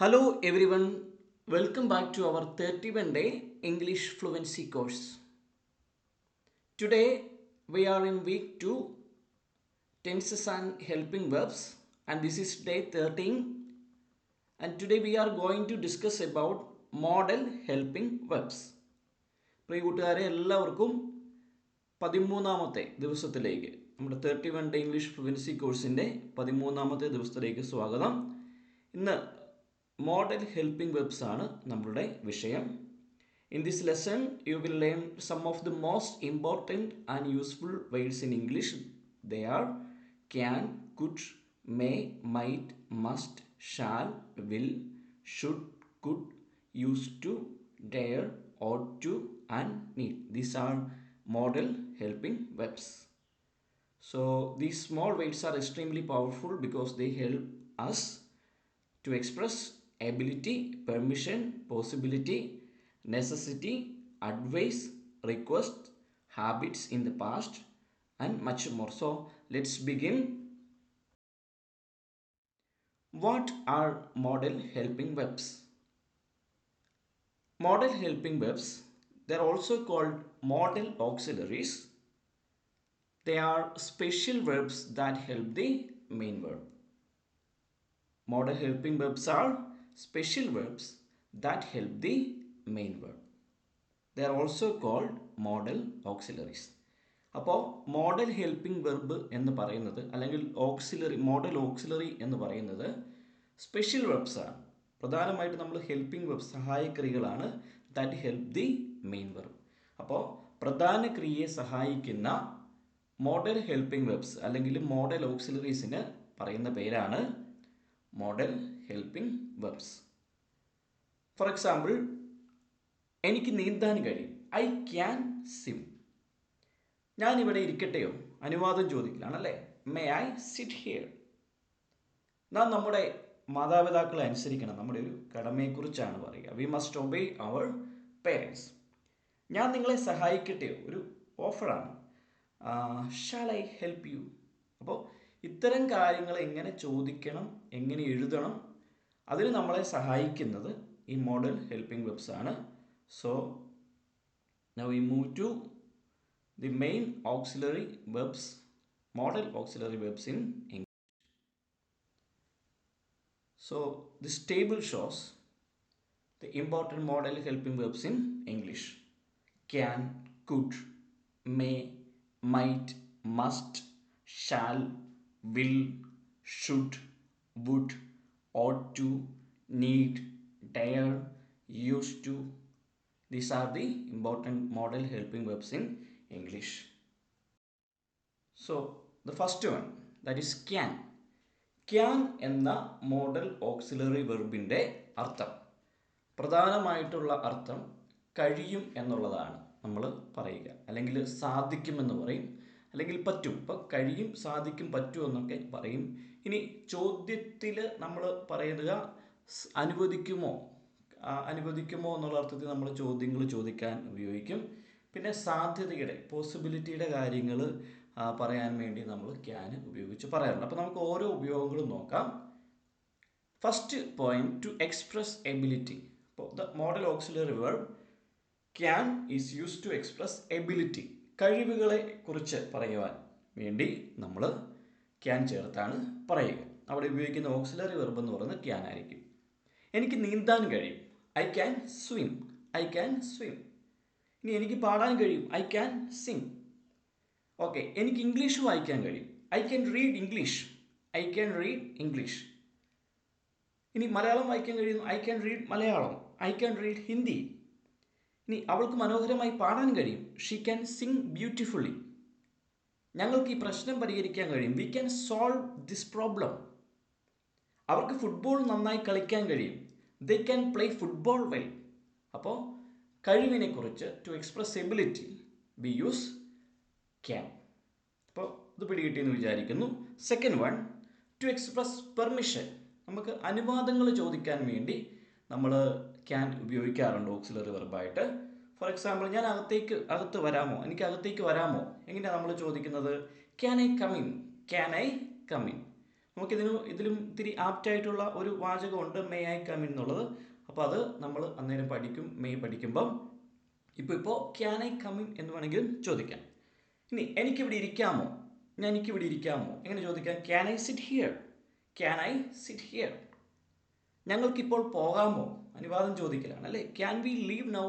Hello everyone, welcome back to our 31-day English fluency course. Today we are in week 2, tenses and helping verbs, and this is day 13, and today we are going to discuss about model helping verbs. പ്രിയ കൂട്ടുകാരെ എല്ലാവർക്കും 13ാമത്തെ ദിവസത്തിലേക്ക് നമ്മുടെ 31-day English fluency കോഴ്സിൻ്റെ 13ാമത്തെ ദിവസത്തിലേക്ക് സ്വാഗതം. ഇന്ന് model helping verbs ആണ് നമ്മളുടെ വിഷയം. In this lesson, you will learn some of the most important and useful words in English. They are can, could, may, might, must, shall, will, should, could, used to, dare, ought to, and need. These are model helping verbs. So these small words are extremely powerful because they help us to express ability, permission, possibility, necessity, advice, request, habits in the past, and much more. So let's begin. What are model helping verbs? Model helping verbs, they are also called model auxiliaries. They are special verbs that help the main verb. Model helping verbs are special verbs that help the main verb. They are also called model auxiliaries. അപ്പോൾ model helping verb എന്ന് പറയുന്നത് അല്ലെങ്കിൽ modal auxiliary എന്ന് പറയുന്നത് special verbs ആണ്. പ്രധാനമായിട്ട് നമ്മൾ helping verb സഹായക്രിയകളാണ് that help the main verb. അപ്പോൾ പ്രധാന ക്രിയയെ സഹായിക്കുന്ന മോഡൽ ഹെൽപ്പിംഗ് വെർബ്സ് അല്ലെങ്കിൽ മോഡൽ ഓക്സിലറീസിന് പറയുന്ന പേരാണ് modal helping verbs. For example, എനിക്ക് നീന്താൻ കഴിയും. I can swim. ഞാനിവിടെ ഇരിക്കട്ടെയോ? അനുവാദം ചോദിക്കലാണല്ലേ. May I sit here. നാം നമ്മുടെ മാതാപിതാക്കളെ അനുസരിക്കണം. നമ്മുടെ ഒരു കടമയെക്കുറിച്ചാണ് പറയുക. We must obey our parents. ഞാൻ നിങ്ങളെ സഹായിക്കട്ടെയോ? ഒരു ഓഫറാണ്. Shall I help you? അപ്പോൾ ഇത്തരം കാര്യങ്ങൾ എങ്ങനെ ചോദിക്കണം, എങ്ങനെ എഴുതണം, അതിന് നമ്മളെ സഹായിക്കുന്നത് ഈ മോഡൽ ഹെൽപ്പിംഗ് വെബ്സ് ആണ്. So now we move to the main auxiliary verbs, modal auxiliary verbs in English. So this table shows the important model helping verbs in English. Can, could, may, might, must, shall, will, should, would, ought to, need, dare, used to. These are the important model helping verbs in English. So the first one, that is can. Can എന്ന modal auxiliary വെർബിൻ്റെ അർത്ഥം, പ്രധാനമായിട്ടുള്ള അർത്ഥം കഴിയും എന്നുള്ളതാണ് നമ്മൾ പറയുക. അല്ലെങ്കിൽ സാധിക്കുമെന്ന് പറയും, അല്ലെങ്കിൽ പറ്റും. ഇപ്പോൾ കഴിയും, സാധിക്കും, പറ്റും എന്നൊക്കെ പറയും. ഇനി ചോദ്യത്തിൽ നമ്മൾ പറയുക അനുവദിക്കുമോ എന്നുള്ള അർത്ഥത്തിൽ നമ്മൾ ചോദ്യങ്ങൾ ചോദിക്കാൻ ഉപയോഗിക്കും. പിന്നെ സാധ്യതയുടെ, പോസിബിലിറ്റിയുടെ കാര്യങ്ങൾ പറയാൻ വേണ്ടി നമ്മൾ ക്യാൻ ഉപയോഗിച്ച് പറയാറുണ്ട്. അപ്പോൾ നമുക്ക് ഓരോ ഉപയോഗങ്ങളും നോക്കാം. First point, to express ability. അപ്പോൾ the modal auxiliary verb can is use to express ability. കഴിവുകളെ കുറിച്ച് പറയുവാൻ വേണ്ടി നമ്മൾ ക്യാൻ ചേർത്താണ് പറയുക. അവിടെ ഉപയോഗിക്കുന്ന ഓക്സിലറി വെർബ് എന്ന് പറയുന്നത് ക്യാൻ ആയിരിക്കും. എനിക്ക് നീന്താൻ കഴിയും. I can swim. I can swim. ഇനി എനിക്ക് പാടാൻ കഴിയും. I can sing. ഓക്കെ, എനിക്ക് ഇംഗ്ലീഷ് വായിക്കാൻ കഴിയും. I can read English. I can read English. ഇനി മലയാളം വായിക്കാൻ കഴിയുന്നു. I can read Malayalam. I can read Hindi. ഇനി അവൾക്ക് മനോഹരമായി പാടാൻ കഴിയും. She can sing beautifully. ഞങ്ങൾക്ക് ഈ പ്രശ്നം പരിഹരിക്കാൻ കഴിയും. We can solve this problem. അവർക്ക് ഫുട്ബോൾ നന്നായി കളിക്കാൻ കഴിയും. They can play football well. അപ്പോൾ കഴിവിനെ കുറിച്ച് to express ability we use can. അപ്പോൾ ഇത് പിടികിട്ടിയെന്ന് വിചാരിക്കുന്നു. Second one, to express permission. നമുക്ക് അനുവാദങ്ങൾ ചോദിക്കാൻ വേണ്ടി നമ്മൾ ക്യാൻ ഉപയോഗിക്കാറുണ്ട് ഓക്സിലറി വെർബായിട്ട്. ഫോർ എക്സാമ്പിൾ, ഞാൻ അകത്ത് വരാമോ? എനിക്ക് അകത്തേക്ക് വരാമോ? എങ്ങനെയാണ് നമ്മൾ ചോദിക്കുന്നത്? Can I come in? Can I come in? ഇതിലും ഇത്തിരി ആപ്റ്റായിട്ടുള്ള ഒരു വാചകമുണ്ട് മേ ഐ കം ഇൻ എന്നുള്ളത്. അപ്പോൾ അത് നമ്മൾ അന്നേരം പഠിക്കും. മെയ് പഠിക്കുമ്പം ഇപ്പോൾ ക്യാൻ ഐ കം ഇൻ എന്ന് വേണമെങ്കിലും ചോദിക്കാം. ഇനി എനിക്കിവിടെ ഇരിക്കാമോ, എനിക്കിവിടെ ഇരിക്കാമോ എങ്ങനെ ചോദിക്കാം? Can I sit here, can I sit here. ഞങ്ങൾക്കിപ്പോൾ പോകാമോ, അനുവാദം ചോദിക്കലാണ് അല്ലേ. Can we leave now,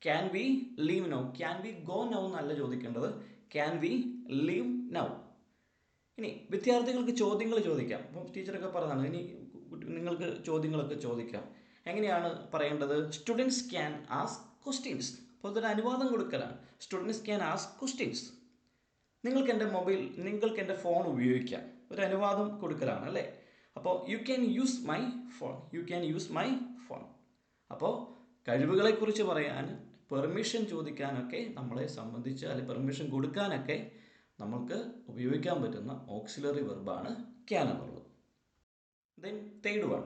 can we leave now. Can we go now എന്നല്ല ചോദിക്കേണ്ടത്, ക്യാൻ വി ലീവ് നൗ. ഇനി വിദ്യാർത്ഥികൾക്ക് ചോദ്യങ്ങൾ ചോദിക്കാം. അപ്പം ടീച്ചറൊക്കെ പറഞ്ഞതാണ് ഇനി നിങ്ങൾക്ക് ചോദ്യങ്ങളൊക്കെ ചോദിക്കാം. എങ്ങനെയാണ് പറയേണ്ടത്? Students can ask questions. അപ്പോൾ അതൊരു അനുവാദം കൊടുക്കലാണ്. Students can ask questions. നിങ്ങൾക്ക് എൻ്റെ ഫോൺ ഉപയോഗിക്കാം, ഒരു അനുവാദം കൊടുക്കലാണ് അല്ലേ. അപ്പോൾ you can use my phone, you can use my phone. അപ്പോൾ കഴിവുകളെക്കുറിച്ച് പറയാൻ, പെർമിഷൻ ചോദിക്കാനൊക്കെ നമ്മളെ സംബന്ധിച്ച്, അല്ലെങ്കിൽ പെർമിഷൻ കൊടുക്കാനൊക്കെ നമുക്ക് ഉപയോഗിക്കാൻ പറ്റുന്ന ഓക്സിലറി വെർബാണ് ക്യാൻ എന്നുള്ളത്. Then third one,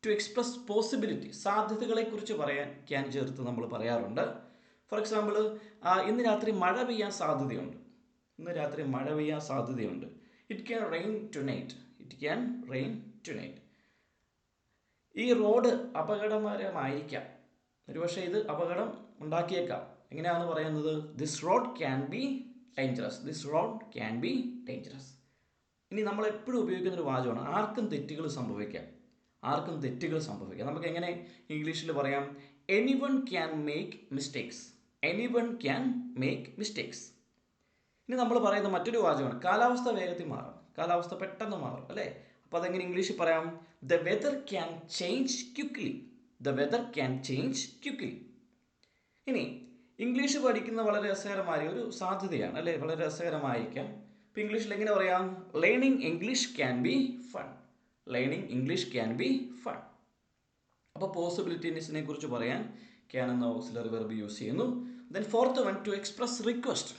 to express possibility. സാധ്യതകളെക്കുറിച്ച് പറയാൻ ക്യാൻ ചേർത്ത് നമ്മൾ പറയാറുണ്ട്. ഫോർ എക്സാമ്പിൾ, ഇന്ന് രാത്രി മഴ പെയ്യാൻ സാധ്യതയുണ്ട്, ഇന്ന് രാത്രി മഴ പെയ്യാൻ സാധ്യതയുണ്ട്. It can rain tonight, it can rain tonight. ഈ റോഡ് അപകടകരമായിരിക്കാം, ഒരുപക്ഷെ ഇത് അപകടം ഉണ്ടാക്കിയേക്കാം. എങ്ങനെയാണ് പറയുന്നത്? This road can be dangerous, this road can be dangerous. ഇനി നമ്മൾ എപ്പോഴും ഉപയോഗിക്കുന്ന ഒരു വാചകമാണ് ആർക്കും തെറ്റുകൾ സംഭവിക്കാം, ആർക്കും തെറ്റുകൾ സംഭവിക്കാം. നമുക്ക് എങ്ങനെ ഇംഗ്ലീഷിൽ പറയാം? Anyone can make mistakes, anyone can make mistakes. ഇനി നമ്മൾ പറയുന്ന മറ്റൊരു വാചകമാണ് കാലാവസ്ഥ വേഗത്തിൽ മാറും, കാലാവസ്ഥ പെട്ടെന്ന് മാറും അല്ലേ. അപ്പോൾ അതെങ്ങനെ ഇംഗ്ലീഷിൽ പറയാം? The weather can change quickly, the weather can change quickly. ഇനി ഇംഗ്ലീഷ് പഠിക്കുന്ന വളരെ രസകരമായ ഒരു സാധ്യതയാണ് അല്ലേ, വളരെ രസകരമായിരിക്കാം. ഇപ്പോൾ ഇംഗ്ലീഷിൽ എങ്ങനെ പറയാം? Learning English can be fun, learning English can be fun. അപ്പോൾ പോസിബിലിറ്റീസിനെ കുറിച്ച് പറയാൻ ക്യാൻ എന്ന ഓക്സിലറി വെർബ് യൂസ് ചെയ്യുന്നു. Then fourth one, to express request.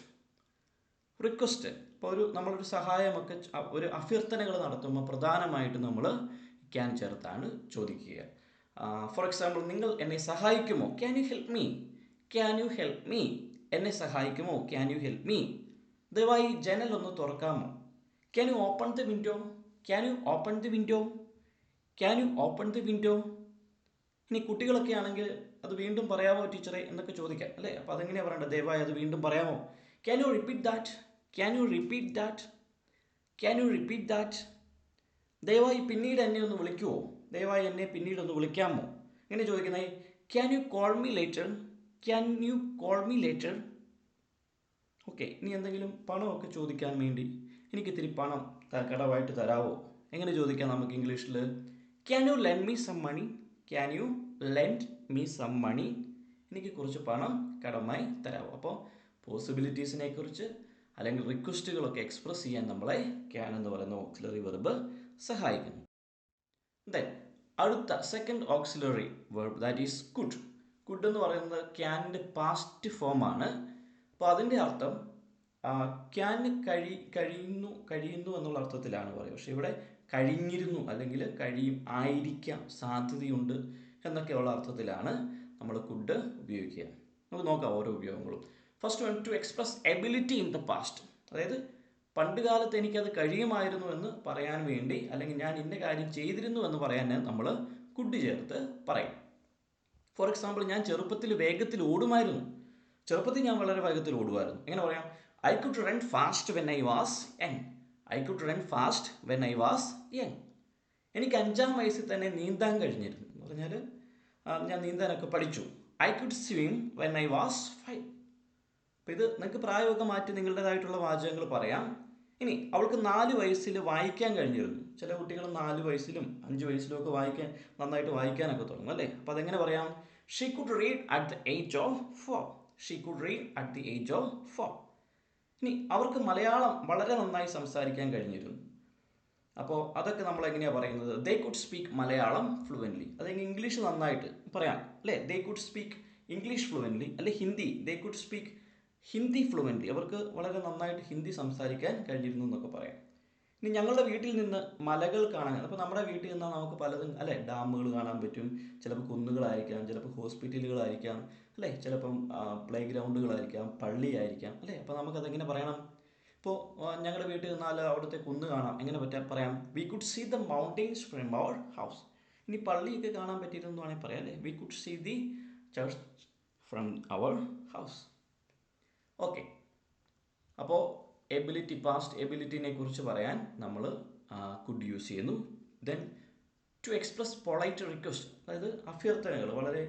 Request ഇപ്പോൾ നമ്മളൊരു സഹായമൊക്കെ, ഒരു അഭ്യർത്ഥനകൾ നടത്തുമ്പോൾ പ്രധാനമായിട്ടും നമ്മൾ ക്യാൻ ചേർത്താണ് ചോദിക്കുക. ഫോർ എക്സാമ്പിൾ, നിങ്ങൾ എന്നെ സഹായിക്കുമോ? Can you help me, can you help me. എന്നെ സഹായിക്കുമോ? Can you help me. ദയവായി ജനൽ ഒന്ന് തുറക്കാമോ? Can you open the window, can you open the window, can you open the window. ഇനി കുട്ടികളൊക്കെ ആണെങ്കിൽ അത് വീണ്ടും പറയാമോ ടീച്ചറെ എന്നൊക്കെ ചോദിക്കാം അല്ലേ. അപ്പോൾ അതെങ്ങനെയാണ് പറയേണ്ടത്? ദയവായി അത് വീണ്ടും പറയാമോ? Can you repeat that, can you repeat that, can you repeat that. ദയവായി പിന്നീട് എന്നെ ഒന്ന് വിളിക്കുമോ, ദയവായി എന്നെ പിന്നീട് ഒന്ന് വിളിക്കാമോ. എങ്ങനെ ചോദിക്കുന്നത്? Can you call me later, can you call me later. Okay. ഇനി എന്തെങ്കിലും പണമൊക്കെ ചോദിക്കാൻ വേണ്ടി, എനിക്കിത്തിരി പണം കടമായിട്ട് തരാമോ, എങ്ങനെ ചോദിക്കാം നമുക്ക് ഇംഗ്ലീഷിൽ? Can you lend me some money, can you lend me some money. എനിക്ക് കുറച്ച് പണം കടമായി തരാമോ. അപ്പോൾ പോസിബിലിറ്റീസിനെ കുറിച്ച് അല്ലെങ്കിൽ റിക്വസ്റ്റുകളൊക്കെ എക്സ്പ്രസ് ചെയ്യാൻ നമ്മളെ ക്യാൻ എന്ന് പറയുന്ന ഓക്സിലറി വെർബ് സഹായിക്കുന്നു. ദെൻ അടുത്ത second auxiliary verb that is could. Could എന്ന് പറയുന്നത് ക്യാനിൻ്റെ പാസ്റ്റ് ഫോമാണ്. അപ്പോൾ അതിൻ്റെ അർത്ഥം ക്യാൻ കഴിയുന്നു എന്നുള്ള അർത്ഥത്തിലാണ് പറയുക. പക്ഷേ ഇവിടെ കഴിഞ്ഞിരുന്നു അല്ലെങ്കിൽ കഴിയും, ആയിരിക്കാം, സാധ്യതയുണ്ട് എന്നൊക്കെയുള്ള അർത്ഥത്തിലാണ് നമ്മൾ കുഡ് ഉപയോഗിക്കുക. നമുക്ക് നോക്കാം ഓരോ ഉപയോഗങ്ങളും. First one, to express ability in the past. അതായത് പണ്ട് കാലത്ത് എനിക്കത് കഴിയുമായിരുന്നു എന്ന് പറയാൻ വേണ്ടി, അല്ലെങ്കിൽ ഞാൻ ഇന്ന കാര്യം ചെയ്തിരുന്നു എന്ന് പറയാൻ നമ്മൾ കുഡ് ചേർത്ത് പറയും. ഫോർ എക്സാമ്പിൾ, ഞാൻ ചെറുപ്പത്തിൽ വേഗത്തിൽ ഓടുമായിരുന്നു, ചെറുപ്പത്തിൽ ഞാൻ വളരെ വേഗത്തിൽ ഓടുമായിരുന്നു. എങ്ങനെ പറയാം? I could run fast when I was young, I could run fast when I was young. എനിക്ക് 5-ാം വയസ്സിൽ തന്നെ നീന്താൻ കഴിഞ്ഞിരുന്നു എന്ന് പറഞ്ഞാൽ ഞാൻ നീന്താനൊക്കെ പഠിച്ചു. I could swim when I was 5. അപ്പോൾ ഇത് നിങ്ങൾക്ക് പ്രായമൊക്കെ മാറ്റി നിങ്ങളുടേതായിട്ടുള്ള വാചകങ്ങൾ പറയാം. ഇനി അവൾക്ക് 4 വയസ്സിൽ വായിക്കാൻ കഴിഞ്ഞിരുന്നു. ചില കുട്ടികൾ 4 വയസ്സിലും 5 വയസ്സിലും ഒക്കെ നന്നായിട്ട് വായിക്കാനൊക്കെ തുടങ്ങും അല്ലേ. അപ്പോൾ അതെങ്ങനെ പറയാം? She could read at the age of 4, she could read at the age of 4. ഇനി അവർക്ക് മലയാളം വളരെ നന്നായി സംസാരിക്കാൻ കഴിഞ്ഞിരുന്നു. അപ്പോൾ അതൊക്കെ നമ്മൾ എങ്ങനെയാണ് പറയുന്നത്? They could speak Malayalam fluently. അതെങ്കിൽ ഇംഗ്ലീഷ് നന്നായിട്ട് പറയാം അല്ലേ. They could speak English fluently. അല്ലെ Hindi, they could speak Hindi fluently. അവർക്ക് വളരെ നന്നായിട്ട് ഹിന്ദി സംസാരിക്കാൻ കഴിഞ്ഞിരുന്നു എന്നൊക്കെ പറയാം. ഇനി ഞങ്ങളുടെ വീട്ടിൽ നിന്ന് മലകൾ കാണാൻ, അപ്പോൾ നമ്മുടെ വീട്ടിൽ നിന്നാൽ നമുക്ക് പലതും അല്ലേ, ഡാമുകൾ കാണാൻ പറ്റും, ചിലപ്പോൾ കുന്നുകളായിരിക്കാം, ചിലപ്പോൾ ഹോസ്പിറ്റലുകളായിരിക്കാം അല്ലേ, ചിലപ്പം പ്ലേ ഗ്രൗണ്ടുകളായിരിക്കാം, പള്ളിയായിരിക്കാം അല്ലേ. അപ്പോൾ നമുക്കതെങ്ങനെ പറയണം? ഇപ്പോൾ ഞങ്ങളുടെ വീട്ടിൽ നിന്നാൽ അവിടുത്തെ കുന്ന് കാണാം, എങ്ങനെ പറയാം, we could see the mountains from our house. ഇനി പള്ളിയൊക്കെ കാണാൻ പറ്റിയിരുന്നു വേണമെങ്കിൽ പറയാം അല്ലേ, we could see the church from our house. Okay, അപ്പോൾ എബിലിറ്റി, പാസ്റ്റ് എബിലിറ്റിനെ കുറിച്ച് പറയാൻ നമ്മൾ കുഡ് യൂസ് ചെയ്യുന്നു. Then to express polite request, അതായത് അഭ്യർത്ഥനകൾ, വളരെ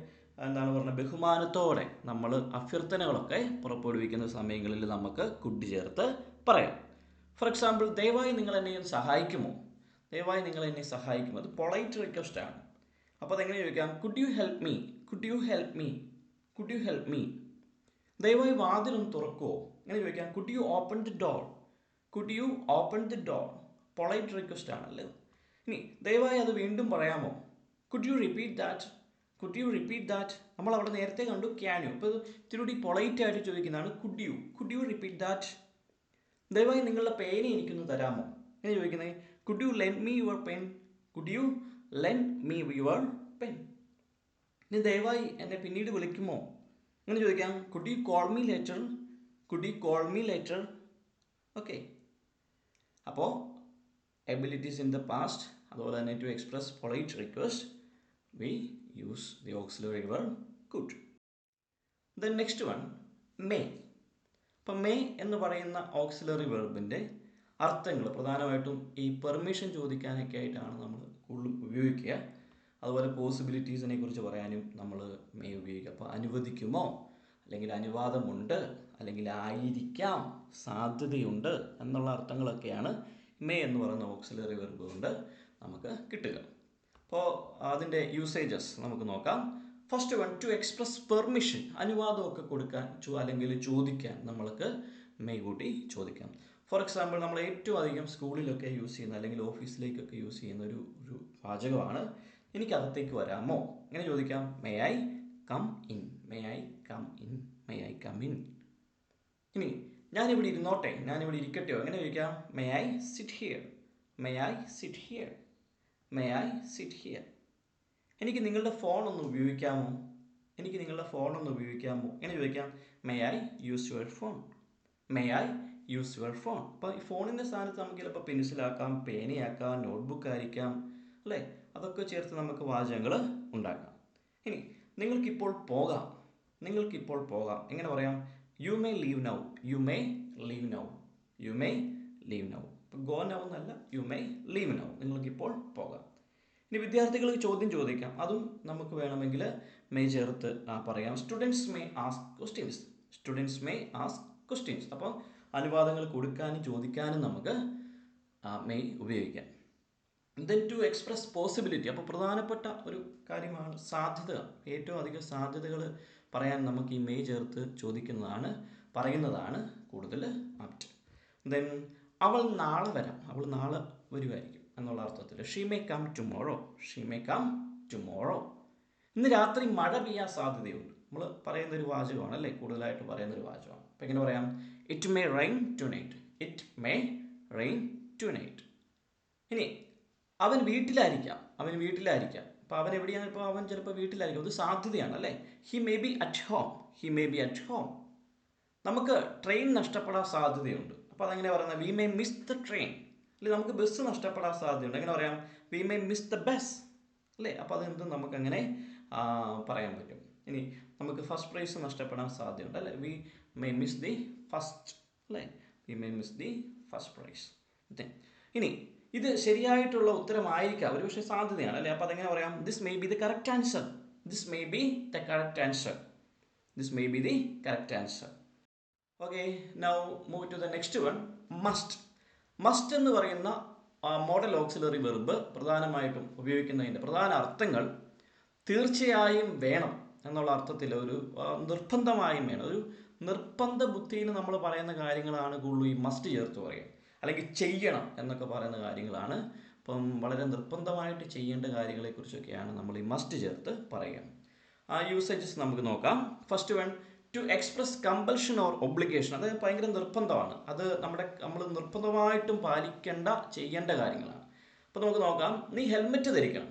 എന്താണ് പറയുന്നത്, ബഹുമാനത്തോടെ നമ്മൾ അഭ്യർത്ഥനകളൊക്കെ പുറപ്പെടുവിക്കുന്ന സമയങ്ങളിൽ നമുക്ക് കുഡ് ചേർത്ത് പറയാം. ഫോർ എക്സാമ്പിൾ, ദയവായി നിങ്ങൾ എന്നെ സഹായിക്കുമോ, ദയവായി നിങ്ങൾ എന്നെ സഹായിക്കുമോ, അത് പൊളൈറ്റ് റിക്വസ്റ്റ് ആണ്. അപ്പോൾ അതെങ്ങനെ ചോദിക്കാം, could you help me, could you help me, could you help me. ദയവായി വാതിലൊന്ന് തുറക്കുമോ, എങ്ങനെ ചോദിക്കാം, could U open the door, could you open the door, polite request ആണല്ലോ. ഇനി ദയവായി അത് വീണ്ടും പറയാമോ, could you repeat that, could you repeat that. നമ്മൾ അവിടെ നേരത്തെ കണ്ടു ക്യാൻ യു, അപ്പോൾ ഇത് ഇത്തിരി പൊളൈറ്റ് ആയിട്ട് ചോദിക്കുന്നതാണ് കുഡ് യു റിപ്പീറ്റ് ദാറ്റ്. ദയവായി നിങ്ങളുടെ പേന എനിക്കൊന്ന് തരാമോ, എങ്ങനെ ചോദിക്കുന്നത്, could you lend me your pen, could you lend me your pen. ഇനി ദയവായി എന്നെ പിന്നീട് വിളിക്കുമോ, അങ്ങനെ ചോദിക്കാം, could you call me later, could you call me later. Okay, അപ്പോൾ എബിലിറ്റീസ് ഇൻ ദ പാസ്റ്റ്, അതുപോലെ തന്നെ to express polite request we use the auxiliary verb could. Then next one, may. അപ്പം മേ എന്ന് പറയുന്ന ഓക്സിലറി വെർബിൻ്റെ അർത്ഥങ്ങൾ പ്രധാനമായിട്ടും ഈ permission ചോദിക്കാനൊക്കെ ആയിട്ടാണ് നമ്മൾ കൂടുതലും ഉപയോഗിക്കുക. അതുപോലെ പോസിബിലിറ്റീസിനെ കുറിച്ച് പറയാനും നമ്മൾ മേ ഉപയോഗിക്കുക. അപ്പോൾ അനുവദിക്കുമോ, അല്ലെങ്കിൽ അനുവാദമുണ്ട്, അല്ലെങ്കിൽ ആയിരിക്കാം, സാധ്യതയുണ്ട് എന്നുള്ള അർത്ഥങ്ങളൊക്കെയാണ് മേ എന്ന് പറയുന്ന ഓക്സിലറി വെർബ് കൊണ്ട് നമുക്ക് കിട്ടുക. അപ്പോൾ അതിൻ്റെ യൂസേജസ് നമുക്ക് നോക്കാം. First one, to express permission, അനുവാദമൊക്കെ കൊടുക്കാൻ അല്ലെങ്കിൽ ചോദിക്കാൻ നമ്മൾക്ക് മേ കൂട്ടി ചോദിക്കാം. ഫോർ എക്സാമ്പിൾ, നമ്മൾ ഏറ്റവും അധികം സ്കൂളിലൊക്കെ യൂസ് ചെയ്യുന്ന അല്ലെങ്കിൽ ഓഫീസിലേക്കൊക്കെ യൂസ് ചെയ്യുന്ന ഒരു വാചകമാണ്, എനിക്കകത്തേക്ക് വരാമോ, എങ്ങനെ ചോദിക്കാം, may I come in, may I come in, may I come in. ഇനി ഞാനിവിടെ ഇരുന്നോട്ടെ, ഞാനിവിടെ ഇരിക്കട്ടെയോ, എങ്ങനെ ചോദിക്കാം, may I sit here, may I sit here, may I sit here. എനിക്ക് നിങ്ങളുടെ ഫോൺ ഒന്ന് ഉപയോഗിക്കാമോ, എനിക്ക് നിങ്ങളുടെ ഫോൺ ഒന്ന് ഉപയോഗിക്കാമോ, എങ്ങനെ ചോദിക്കാം, may I use your phone, may I use your phone. അപ്പോൾ ഈ ഫോണിൻ്റെ സ്ഥാനത്ത് നമുക്ക് ചിലപ്പോൾ പെൻസിലാക്കാം, പേനയാക്കാം, നോട്ട്ബുക്ക് ആയിരിക്കാം അല്ലേ, അതൊക്കെ ചേർത്ത് നമുക്ക് വാചകങ്ങൾ ഉണ്ടാക്കാം. ഇനി നിങ്ങൾക്കിപ്പോൾ പോകാം, നിങ്ങൾക്കിപ്പോൾ പോകാം, എങ്ങനെ പറയാം, you may leave now, you may leave now, you may leave now. ഇപ്പോൾ ഗോ നൗ എന്നല്ല, യു മേ ലീവ് നൗ, നിങ്ങൾക്കിപ്പോൾ പോകാം. ഇനി വിദ്യാർത്ഥികൾക്ക് ചോദ്യം ചോദിക്കാം, അതും നമുക്ക് വേണമെങ്കിൽ മേ ചേർത്ത് പറയാം. Students may ask questions, students may ask questions. അപ്പോൾ അനുവാദങ്ങൾ കൊടുക്കാനും ചോദിക്കാനും നമുക്ക് മേ ഉപയോഗിക്കാം. ദെൻ ടു എക്സ്പ്രസ് പോസിബിലിറ്റി, അപ്പോൾ പ്രധാനപ്പെട്ട ഒരു കാര്യമാണ് സാധ്യത. ഏറ്റവും അധികം സാധ്യതകൾ പറയാൻ നമുക്ക് ഈ മേ ചേർത്ത് ചോദിക്കുന്നതാണ്, പറയുന്നതാണ് കൂടുതൽ ആപ്റ്റ്. ദെൻ അവൾ നാളെ വരാം, അവൾ നാളെ വരുമായിരിക്കും എന്നുള്ള അർത്ഥത്തിൽ she may come tomorrow, she may come tomorrow. ഇന്ന് രാത്രി മഴ പെയ്യാൻ സാധ്യതയുണ്ട്, നമ്മൾ പറയുന്നൊരു വാചകമാണ് അല്ലേ, കൂടുതലായിട്ട് പറയുന്നൊരു വാചകമാണ്. അപ്പോൾ എങ്ങനെ പറയാം, it may rain tonight, it may rain tonight. ഇനി അവൻ വീട്ടിലായിരിക്കാം, അവൻ വീട്ടിലായിരിക്കാം. അപ്പോൾ അവൻ എവിടെയാണ്, ഇപ്പോൾ അവൻ ചിലപ്പോൾ വീട്ടിലായിരിക്കും, അത് സാധ്യതയാണ് അല്ലേ. He may be at home, he may be at home. നമുക്ക് ട്രെയിൻ നഷ്ടപ്പെടാൻ സാധ്യതയുണ്ട്, അപ്പോൾ അതെങ്ങനെ പറയുന്നത്, V may miss the train. അല്ലെങ്കിൽ നമുക്ക് ബസ് നഷ്ടപ്പെടാൻ സാധ്യതയുണ്ട്, എങ്ങനെ പറയാം, V may miss the bus അല്ലേ. അപ്പോൾ അതെന്തും നമുക്കങ്ങനെ പറയാൻ പറ്റും. ഇനി നമുക്ക് ഫസ്റ്റ് പ്രൈസ് നഷ്ടപ്പെടാൻ സാധ്യതയുണ്ട് അല്ലേ, we may miss the first അല്ലേ, we may miss the first prize. ഇനി ഇത് ശരിയായിട്ടുള്ള ഉത്തരമായിരിക്കാം, ഒരു പക്ഷേ സാധ്യതയാണ് അല്ലേ. അപ്പോൾ അതെങ്ങനെ പറയാം, this may be the correct answer, this may be the correct answer, this may be the correct answer. Okay, now move to the next one, must. Must എന്ന് പറയുന്ന മോഡൽ ഓക്സിലറി വെർബ് പ്രധാനമായിട്ടും ഉപയോഗിക്കുന്നതിൻ്റെ പ്രധാന അർത്ഥങ്ങൾ തീർച്ചയായും വേണം എന്നുള്ള അർത്ഥത്തിൽ, ഒരു നിർബന്ധമായും വേണം, ഒരു നിർബന്ധ ബുദ്ധിയിൽ നമ്മൾ പറയുന്ന കാര്യങ്ങളാണ് കൂടുതലും ഈ മസ്റ്റ് ചേർത്ത് പറയുക, അല്ലെങ്കിൽ ചെയ്യണം എന്നൊക്കെ പറയുന്ന കാര്യങ്ങളാണ്. അപ്പം വളരെ നിർബന്ധമായിട്ട് ചെയ്യേണ്ട കാര്യങ്ങളെക്കുറിച്ചൊക്കെയാണ് നമ്മൾ ഈ മസ്റ്റ് ചേർത്ത് പറയുക. ആ യൂസേജസ് നമുക്ക് നോക്കാം. First one, to express compulsion or obligation, അത് ഭയങ്കര നിർബന്ധമാണ്, അത് നമ്മൾ നിർബന്ധമായിട്ടും പാലിക്കേണ്ട ചെയ്യേണ്ട കാര്യങ്ങളാണ്. അപ്പോൾ നമുക്ക് നോക്കാം, നീ ഹെൽമെറ്റ് ധരിക്കണം,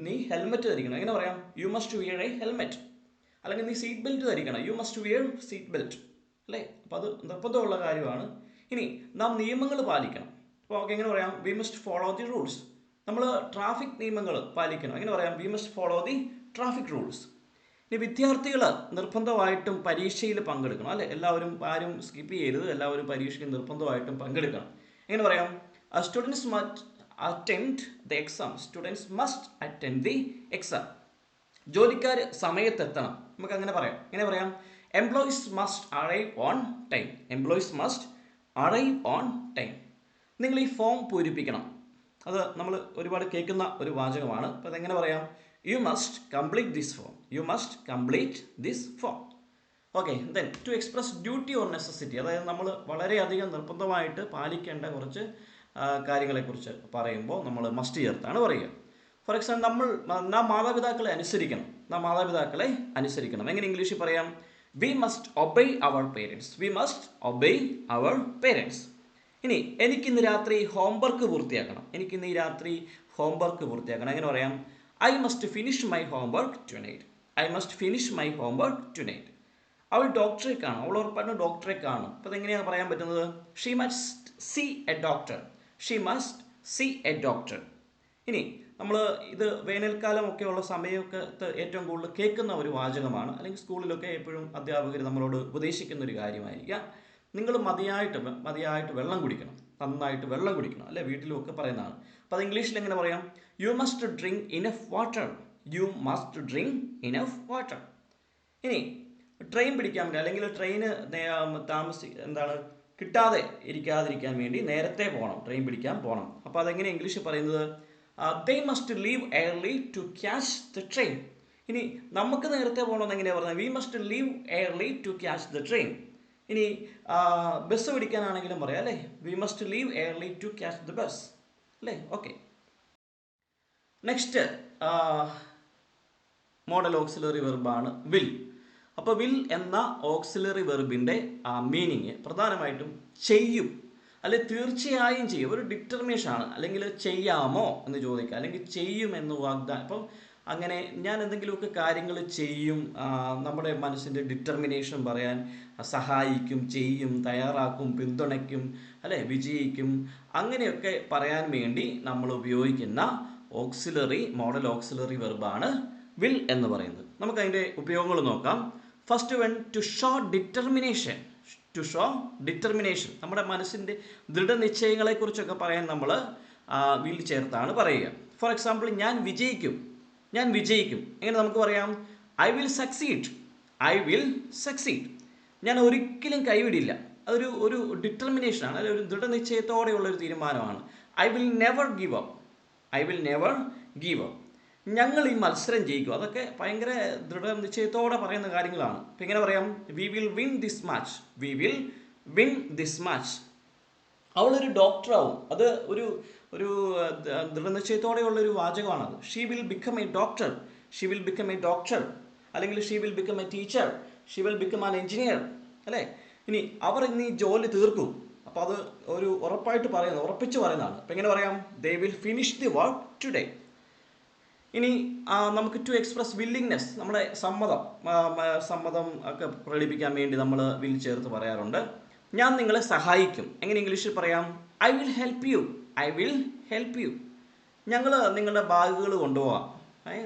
നീ ഹെൽമെറ്റ് ധരിക്കണം, എങ്ങനെ പറയാം, you must wear a helmet. അല്ലെങ്കിൽ നീ സീറ്റ് ബെൽറ്റ് ധരിക്കണം, you must wear seat belt അല്ലേ. അപ്പോൾ അത് നിർബന്ധമുള്ള കാര്യമാണ്. ഇനി നാം നിയമങ്ങൾ പാലിക്കണം. അപ്പോൾ നമുക്ക് എങ്ങനെ പറയാം? We must follow the rules. നമ്മൾ ട്രാഫിക് നിയമങ്ങൾ പാലിക്കണം. എങ്ങനെ പറയാം? We must follow the traffic rules. ഇനി വിദ്യാർത്ഥികൾ നിർബന്ധമായിട്ടും പരീക്ഷയിൽ പങ്കെടുക്കണം, അല്ലേ? എല്ലാവരും ആരും സ്കിപ്പ് ചെയ്യരുത്, എല്ലാവരും പരീക്ഷയിൽ നിർബന്ധമായിട്ടും പങ്കെടുക്കണം. എങ്ങനെ പറയാം? Students must attend the exam. Students must attend the exam. ജോലിക്കാർ സമയത്തെത്തണം. നമുക്ക് അങ്ങനെ പറയാം. എങ്ങനെ പറയാം? Employees must arrive on time. Employees must arrive on time. നിങ്ങൾ ഈ ഫോം പൂരിപ്പിക്കണം. അത് നമ്മൾ ഒരുപാട് കേൾക്കുന്ന ഒരു വാചകമാണ്. അപ്പോൾ അതെങ്ങനെ പറയാം? You must complete this form. You must complete this form. Okay. Then to express duty or necessity, അതായത് നമ്മൾ വളരെയധികം നിർബന്ധമായിട്ട് പാലിക്കേണ്ട കുറച്ച് കാര്യങ്ങളെക്കുറിച്ച് പറയുമ്പോൾ നമ്മൾ മസ്റ്റ് ചേർത്താണ് പറയുക. ഫോർ എക്സാമ്പിൾ, നാം മാതാപിതാക്കളെ അനുസരിക്കണം. നാം മാതാപിതാക്കളെ അനുസരിക്കണം. എങ്ങനെ ഇംഗ്ലീഷിൽ പറയാം? We must obey our parents. We must obey our parents. ഇനി എനിക്കിന്ന് രാത്രി ഹോംവർക്ക് പൂർത്തിയാക്കണം. എനിക്കിന്ന് ഈ രാത്രി ഹോംവർക്ക് പൂർത്തിയാക്കണം. എങ്ങനെ പറയാം? I must finish my homework tonight. I must finish my homework tonight. അവൾ ഡോക്ടറെ കാണും. അവൾ ഉറപ്പായിട്ടും ഡോക്ടറെ കാണും. അപ്പോൾ അതെങ്ങനെയാണ് പറയാൻ പറ്റുന്നത്? She must see a doctor. She must see a doctor. ഇനി നമ്മൾ ഇത് വേനൽക്കാലം ഒക്കെ ഉള്ള സമയമൊക്കെ ഏറ്റവും കൂടുതൽ കേൾക്കുന്ന ഒരു വാചകമാണ്, അല്ലെങ്കിൽ സ്കൂളിലൊക്കെ എപ്പോഴും അധ്യാപകർ നമ്മളോട് ഉപദേശിക്കുന്ന ഒരു കാര്യമായിരിക്കാം. നിങ്ങൾ മതിയായിട്ട് വെള്ളം കുടിക്കണം, നന്നായിട്ട് വെള്ളം കുടിക്കണം, അല്ലെ? വീട്ടിലുമൊക്കെ പറയുന്നതാണ്. അപ്പോൾ അത് ഇംഗ്ലീഷിൽ എങ്ങനെ പറയാം? You must drink enough water. You must drink enough water. ഇനി ട്രെയിൻ പിടിക്കാൻ വേണ്ടി, അല്ലെങ്കിൽ ട്രെയിന് കിട്ടാതെ ഇരിക്കാതിരിക്കാൻ വേണ്ടി നേരത്തെ പോകണം, ട്രെയിൻ പിടിക്കാൻ പോകണം. അപ്പോൾ അതെങ്ങനെ ഇംഗ്ലീഷിൽ പറയുന്നത്? They must leave early to catch the train. ഇനി നമുക്ക് നേരത്തെ പോകണമെന്ന് എങ്ങനെയാണ് പറയുന്നത്? We must leave early to catch the train. ഇനി ബസ് പിടിക്കാനാണെങ്കിലും പറയാം, അല്ലേ? We must leave early to catch the bus, അല്ലേ? ഓക്കെ. നെക്സ്റ്റ് മോഡൽ ഓക്സിലറി വെർബാണ് വിൽ. അപ്പോൾ വിൽ എന്ന ഓക്സിലറി വെർബിൻ്റെ മീനിങ് പ്രധാനമായിട്ടും ചെയ്യും, അല്ലെ തീർച്ചയായും ചെയ്യും, ഒരു ഡിറ്റർമിനേഷൻ ആണ്. അല്ലെങ്കിൽ ചെയ്യാമോ എന്ന് ചോദിക്കുക, അല്ലെങ്കിൽ ചെയ്യും എന്ന് വാഗ്ദാനം. അപ്പം അങ്ങനെ ഞാൻ എന്തെങ്കിലുമൊക്കെ കാര്യങ്ങൾ ചെയ്യും, നമ്മുടെ മനസ്സിൻ്റെ ഡിറ്റർമിനേഷൻ പറയാൻ സഹായിക്കും, ചെയ്യും, തയ്യാറാക്കും, പിന്തുണയ്ക്കും, അല്ലെ വിജയിക്കും, അങ്ങനെയൊക്കെ പറയാൻ വേണ്ടി നമ്മൾ ഉപയോഗിക്കുന്ന മോഡൽ ഓക്സിലറി വെർബാണ് വിൽ എന്ന് പറയുന്നത്. നമുക്കതിൻ്റെ ഉപയോഗങ്ങൾ നോക്കാം. First one, to show determination. To show determination, നമ്മുടെ മനസ്സിൻ്റെ ദൃഢനിശ്ചയങ്ങളെക്കുറിച്ചൊക്കെ പറയാൻ നമ്മൾ വിൽ ചേർത്താണ് പറയുക. ഫോർ എക്സാമ്പിൾ, ഞാൻ വിജയിക്കും. ഞാൻ വിജയിക്കും എങ്ങനെ നമുക്ക് പറയാം? I will succeed. I will succeed. ഞാൻ ഒരിക്കലും കൈവിടില്ല. അതൊരു ഡിറ്റർമിനേഷനാണ്, അല്ലെങ്കിൽ ഒരു ദൃഢനിശ്ചയത്തോടെയുള്ളൊരു തീരുമാനമാണ്. I will never give up. I will never give up. ഞങ്ങൾ ഈ മത്സരം ജയിക്കും. അതൊക്കെ ഭയങ്കര ദൃഢനിശ്ചയത്തോടെ പറയുന്ന കാര്യങ്ങളാണ്. ഇപ്പം എങ്ങനെ പറയാം? We will win this match. We will win this match. അവളൊരു ഡോക്ടറാവും. അത് ഒരു ദൃഢനിശ്ചയത്തോടെയുള്ളൊരു വാചകമാണത്. She will become a doctor. She will become a doctor. അല്ലെങ്കിൽ she will become a teacher. She will become an engineer, അല്ലേ? ഇനി അവർ ഇന്ന് ഈ ജോലി തീർക്കും. അപ്പോൾ അത് ഒരു ഉറപ്പിച്ച് പറയുന്നതാണ്. അപ്പം എങ്ങനെ പറയാം? They will finish the work today. ഇനി നമുക്ക് ടു എക്സ്പ്രസ് വില്ലിങ്നെസ്, നമ്മുടെ സമ്മതം ഒക്കെ പ്രകടിപ്പിക്കാൻ വേണ്ടി നമ്മൾ വിൽ ചേർത്ത് പറയാറുണ്ട്. ഞാൻ നിങ്ങളെ സഹായിക്കും. എങ്ങനെ ഇംഗ്ലീഷിൽ പറയാം? I will help you. I will help you. ഞങ്ങൾ നിങ്ങളുടെ ബാഗുകൾ കൊണ്ടുപോകാം.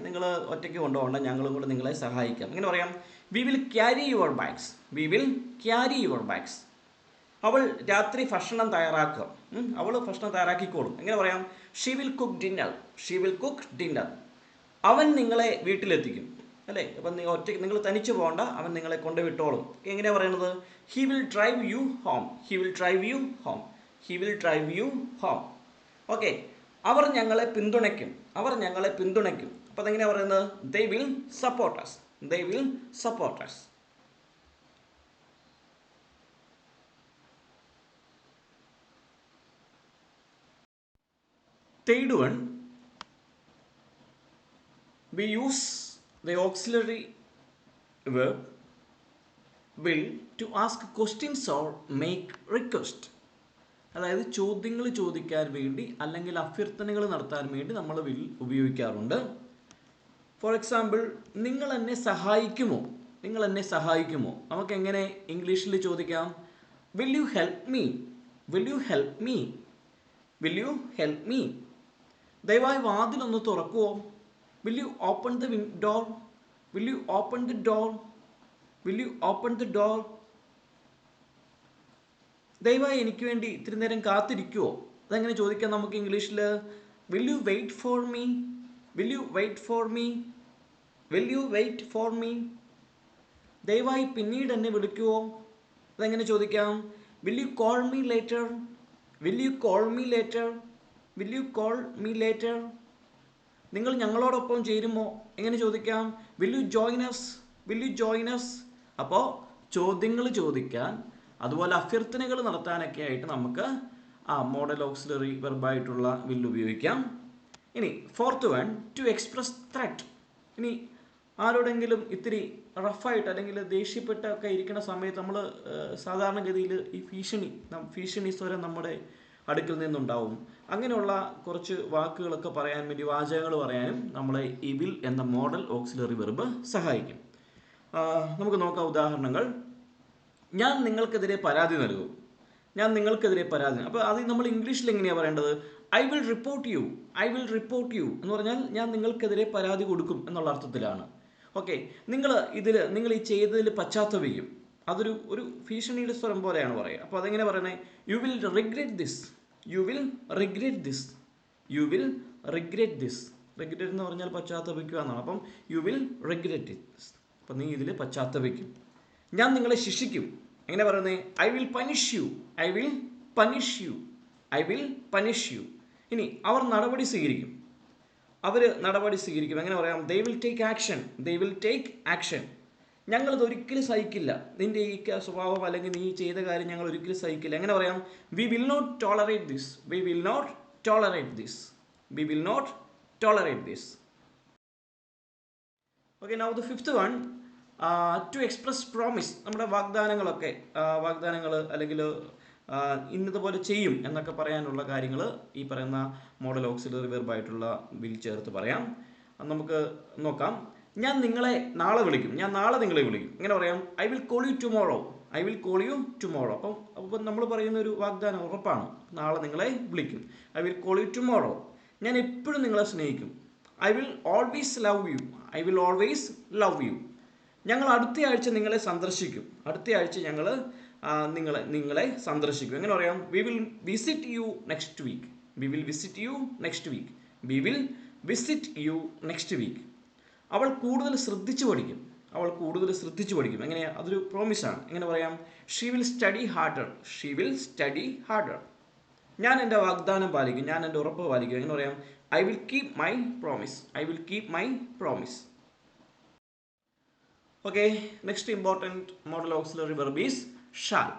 നിങ്ങൾ ഒറ്റയ്ക്ക് കൊണ്ടുപോകണ്ട, ഞങ്ങളും കൂടെ നിങ്ങളെ സഹായിക്കാം. എങ്ങനെ പറയാം? We will carry your bags. We will carry your bags. അവൾ രാത്രി ഭക്ഷണം തയ്യാറാക്കുക. അവൾ ഭക്ഷണം തയ്യാറാക്കിക്കോളും. എങ്ങനെ പറയാം? She will cook dinner. She will cook dinner. അവൻ നിങ്ങളെ വീട്ടിലെത്തിക്കും, അല്ലേ? അപ്പം നിങ്ങൾ തനിച്ച് പോകണ്ട, അവൻ നിങ്ങളെ കൊണ്ടുവിട്ടോളും. എങ്ങനെയാണ് പറയുന്നത്? He will drive you home. He will drive you home. He will drive you home. Okay. അവർ ഞങ്ങളെ പിന്തുണയ്ക്കും. അവർ ഞങ്ങളെ പിന്തുണയ്ക്കും. അപ്പം അതെങ്ങനെയാണ് പറയുന്നത്? They will support us. They will support us. Third one, we use the auxiliary verb will to ask questions or make request. അതായത് ചോദ്യങ്ങൾ ചോദിക്കാൻ വേണ്ടി അല്ലെങ്കിൽ അഭ്യർത്ഥനകൾ നടത്താൻ വേണ്ടി നമ്മൾ വിൽ ഉപയോഗിക്കാറുണ്ട്. ഫോർ എക്സാമ്പിൾ, നിങ്ങൾ എന്നെ സഹായിക്കുമോ? നിങ്ങൾ എന്നെ സഹായിക്കുമോ? നമുക്ക് എങ്ങനെ ഇംഗ്ലീഷിൽ ചോദിക്കാം? Will you help me? Will you help me? Will you help me? ദയവായി വാതിലൊന്ന് തുറക്കുമോ? Will you open the door? Will you open the door? Will you open the door? ദയവായി എനിക്ക് വേണ്ടി ഇത്തിരി നേരം കാത്തിരിക്കുമോ? അതെങ്ങനെ ചോദിക്കാം നമുക്ക് ഇംഗ്ലീഷിൽ? Will you wait for me? Will you wait for me? Will you wait for me? ദയവായി പിന്നീട് എന്നെ വിളിക്കുമോ? അതെങ്ങനെ ചോദിക്കാം? Will you call me later? Will you call me later? Will you call me later? നിങ്ങൾ ഞങ്ങളോടൊപ്പം ചേരുമോ? എങ്ങനെ ചോദിക്കാം? Will you join us? Will you join us? അപ്പോൾ ചോദ്യങ്ങൾ ചോദിക്കാൻ അതുപോലെ അഭ്യർത്ഥനകൾ നടത്താനൊക്കെ ആയിട്ട് നമുക്ക് മോഡൽ ഓക്സിലറി വെർബായിട്ടുള്ള വിൽ ഉപയോഗിക്കാം. ഇനി fourth one, to express threat. ഇനി ആരോടെങ്കിലും ഇത്തിരി റഫായിട്ട് അല്ലെങ്കിൽ ദേഷ്യപ്പെട്ടൊക്കെ ഇരിക്കുന്ന സമയത്ത് നമ്മൾ സാധാരണഗതിയിൽ ഈ ഭീഷണി സ്വരം നമ്മുടെ അടുക്കിൽ നിന്നുണ്ടാവും. അങ്ങനെയുള്ള കുറച്ച് വാക്കുകളൊക്കെ പറയാൻ വേണ്ടി, വാചകങ്ങൾ പറയാനും നമ്മളെ ഈ വിൽ എന്ന മോഡൽ ഓക്സിലറി വെർബ് സഹായിക്കും. നമുക്ക് നോക്കാം ഉദാഹരണങ്ങൾ. ഞാൻ നിങ്ങൾക്കെതിരെ പരാതി നൽകും. ഞാൻ നിങ്ങൾക്കെതിരെ പരാതി. അപ്പോൾ അത് നമ്മൾ ഇംഗ്ലീഷിൽ എങ്ങനെയാണ് പറയേണ്ടത്? I will report you. I will report you എന്ന് പറഞ്ഞാൽ ഞാൻ നിങ്ങൾക്കെതിരെ പരാതി കൊടുക്കും അർത്ഥത്തിലാണ്. ഓക്കെ, നിങ്ങൾ ഈ ചെയ്തതിൽ പശ്ചാത്തപിക്കും. ഒരു ഭീഷണിയുടെ സ്വരം പോലെയാണ് പറയുക. അപ്പോൾ അതെങ്ങനെ പറയണേ? You will regret this. You will regret this. You will regret this. Regret എന്ന് പറഞ്ഞാൽ പശ്ചാത്തപിക്കുക എന്നാണ്. അപ്പം യു വിൽ റിഗ്രറ്റ് ദിസ്. അപ്പം നീ ഇതിൽ പശ്ചാത്തപിക്കും. ഞാൻ നിങ്ങളെ ശിക്ഷിക്കും. എങ്ങനെ പറയുന്നത്? I will punish you. I will punish you. I will punish you. ഇനി അവർ നടപടി സ്വീകരിക്കും. എങ്ങനെ പറയാം? They will take action. They will take action. ഞങ്ങളിത് ഒരിക്കലും സഹിക്കില്ല. നിന്റെ ഈ സ്വഭാവം അല്ലെങ്കിൽ നീ ചെയ്ത കാര്യം ഞങ്ങൾ ഒരിക്കലും സഹിക്കില്ല. എങ്ങനെ പറയാം? We will not tolerate this. We will not tolerate this. We will not tolerate this. Okay, now the fifth one, to express promise. നമ്മുടെ വാഗ്ദാനങ്ങൾ അല്ലെങ്കിൽ ഇന്നതുപോലെ ചെയ്യും എന്നൊക്കെ പറയാനുള്ള കാര്യങ്ങൾ ഈ പറയുന്ന മോഡൽ ഓക്സിലറി വെർബായിട്ടുള്ള വിൽ ചേർത്ത് പറയാം. നമുക്ക് നോക്കാം. ഞാൻ നിങ്ങളെ നാളെ വിളിക്കും. ഞാൻ നാളെ നിങ്ങളെ വിളിക്കും. എങ്ങനെ പറയാം? I will call you tomorrow. I will call you tomorrow. അപ്പം നമ്മൾ പറയുന്ന ഒരു വാഗ്ദാനം ഉറപ്പാണ്. നാളെ നിങ്ങളെ വിളിക്കും. I will call you tomorrow. ഞാൻ എപ്പോഴും നിങ്ങളെ സ്നേഹിക്കും. I will always love you. I will always love you. ഞങ്ങൾ അടുത്തയാഴ്ച നിങ്ങളെ സന്ദർശിക്കും. അടുത്തയാഴ്ച ഞങ്ങൾ നിങ്ങളെ സന്ദർശിക്കും. എങ്ങനെ പറയാം? We will visit you next week. We will visit you next week. We will visit you next week. അവൾ കൂടുതൽ ശ്രദ്ധിച്ചു പഠിക്കും. അവൾ കൂടുതൽ ശ്രദ്ധിച്ചു പഠിക്കും. എങ്ങനെയാണ്? അതൊരു പ്രോമിസാണ്. എങ്ങനെ പറയാം? She will study harder. She will study harder. ഞാൻ എൻ്റെ വാഗ്ദാനം പാലിക്കും. ഞാൻ എൻ്റെ ഉറപ്പ് പാലിക്കും. എങ്ങനെ പറയാം? I will keep my promise. I will keep my promise. Okay, next important model auxiliary verb is shall.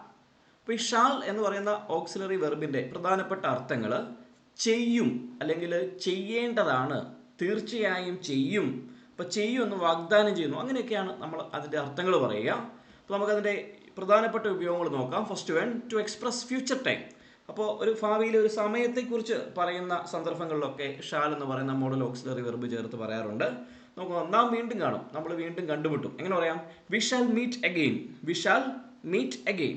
അപ്പോൾ ഈ ഷാൽ എന്ന് പറയുന്ന ഓക്സിലറി വെർബിൻ്റെ പ്രധാനപ്പെട്ട അർത്ഥങ്ങൾ ചെയ്യും, അല്ലെങ്കിൽ ചെയ്യേണ്ടതാണ്, തീർച്ചയായും ചെയ്യും, അപ്പോൾ ചെയ്യും എന്ന് വാഗ്ദാനം ചെയ്യുന്നു, അങ്ങനെയൊക്കെയാണ് നമ്മൾ അതിൻ്റെ അർത്ഥങ്ങൾ പറയുക. അപ്പോൾ നമുക്കതിൻ്റെ പ്രധാനപ്പെട്ട ഉപയോഗങ്ങൾ നോക്കാം. First one, to express future time. അപ്പോൾ ഒരു ഭാവിയിലെ ഒരു സമയത്തെക്കുറിച്ച് പറയുന്ന സന്ദർഭങ്ങളിലൊക്കെ ഷാൽ എന്ന് പറയുന്ന മോഡൽ ഓക്സിലറി വെർബ് ചേർത്ത് പറയാറുണ്ട്. നമുക്ക് നാം വീണ്ടും കാണും, നമ്മൾ വീണ്ടും കണ്ടുമുട്ടും. എങ്ങനെ പറയാം? We shall meet again. We shall meet again.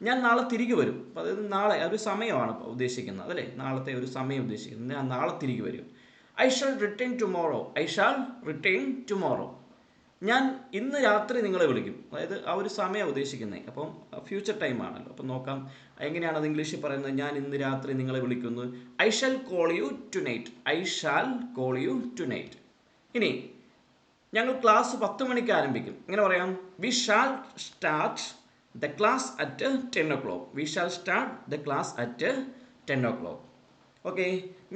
ഞാൻ നാളെ തിരികെ വരും. അപ്പോൾ അതായത് നാളെ ഒരു സമയമാണ് ഉദ്ദേശിക്കുന്നത്, അതല്ലേ? നാളത്തെ ഒരു സമയം ഉദ്ദേശിക്കുന്നത്. ഞാൻ നാളെ തിരികെ വരും. I shall return tomorrow. I shall return tomorrow. ഞാൻ ഇന്ന് രാത്രി നിങ്ങളെ വിളിക്കും. അതായത് ആ ഒരു സമയം ഉദ്ദേശിക്കുന്നത്. അപ്പം ഫ്യൂച്ചർ ടൈം ആണല്ലോ. അപ്പം നോക്കാം എങ്ങനെയാണ് അത് ഇംഗ്ലീഷിൽ പറയുന്നത്. ഞാൻ ഇന്ന് രാത്രി നിങ്ങളെ വിളിക്കുന്നു. I shall call you tonight. I shall call you tonight. ഇനി ഞങ്ങൾ ക്ലാസ് 10 മണിക്ക് ആരംഭിക്കും. എങ്ങനെ പറയാം? We shall start the class at 10 o'clock. We shall start the class at 10 o'clock. Okay,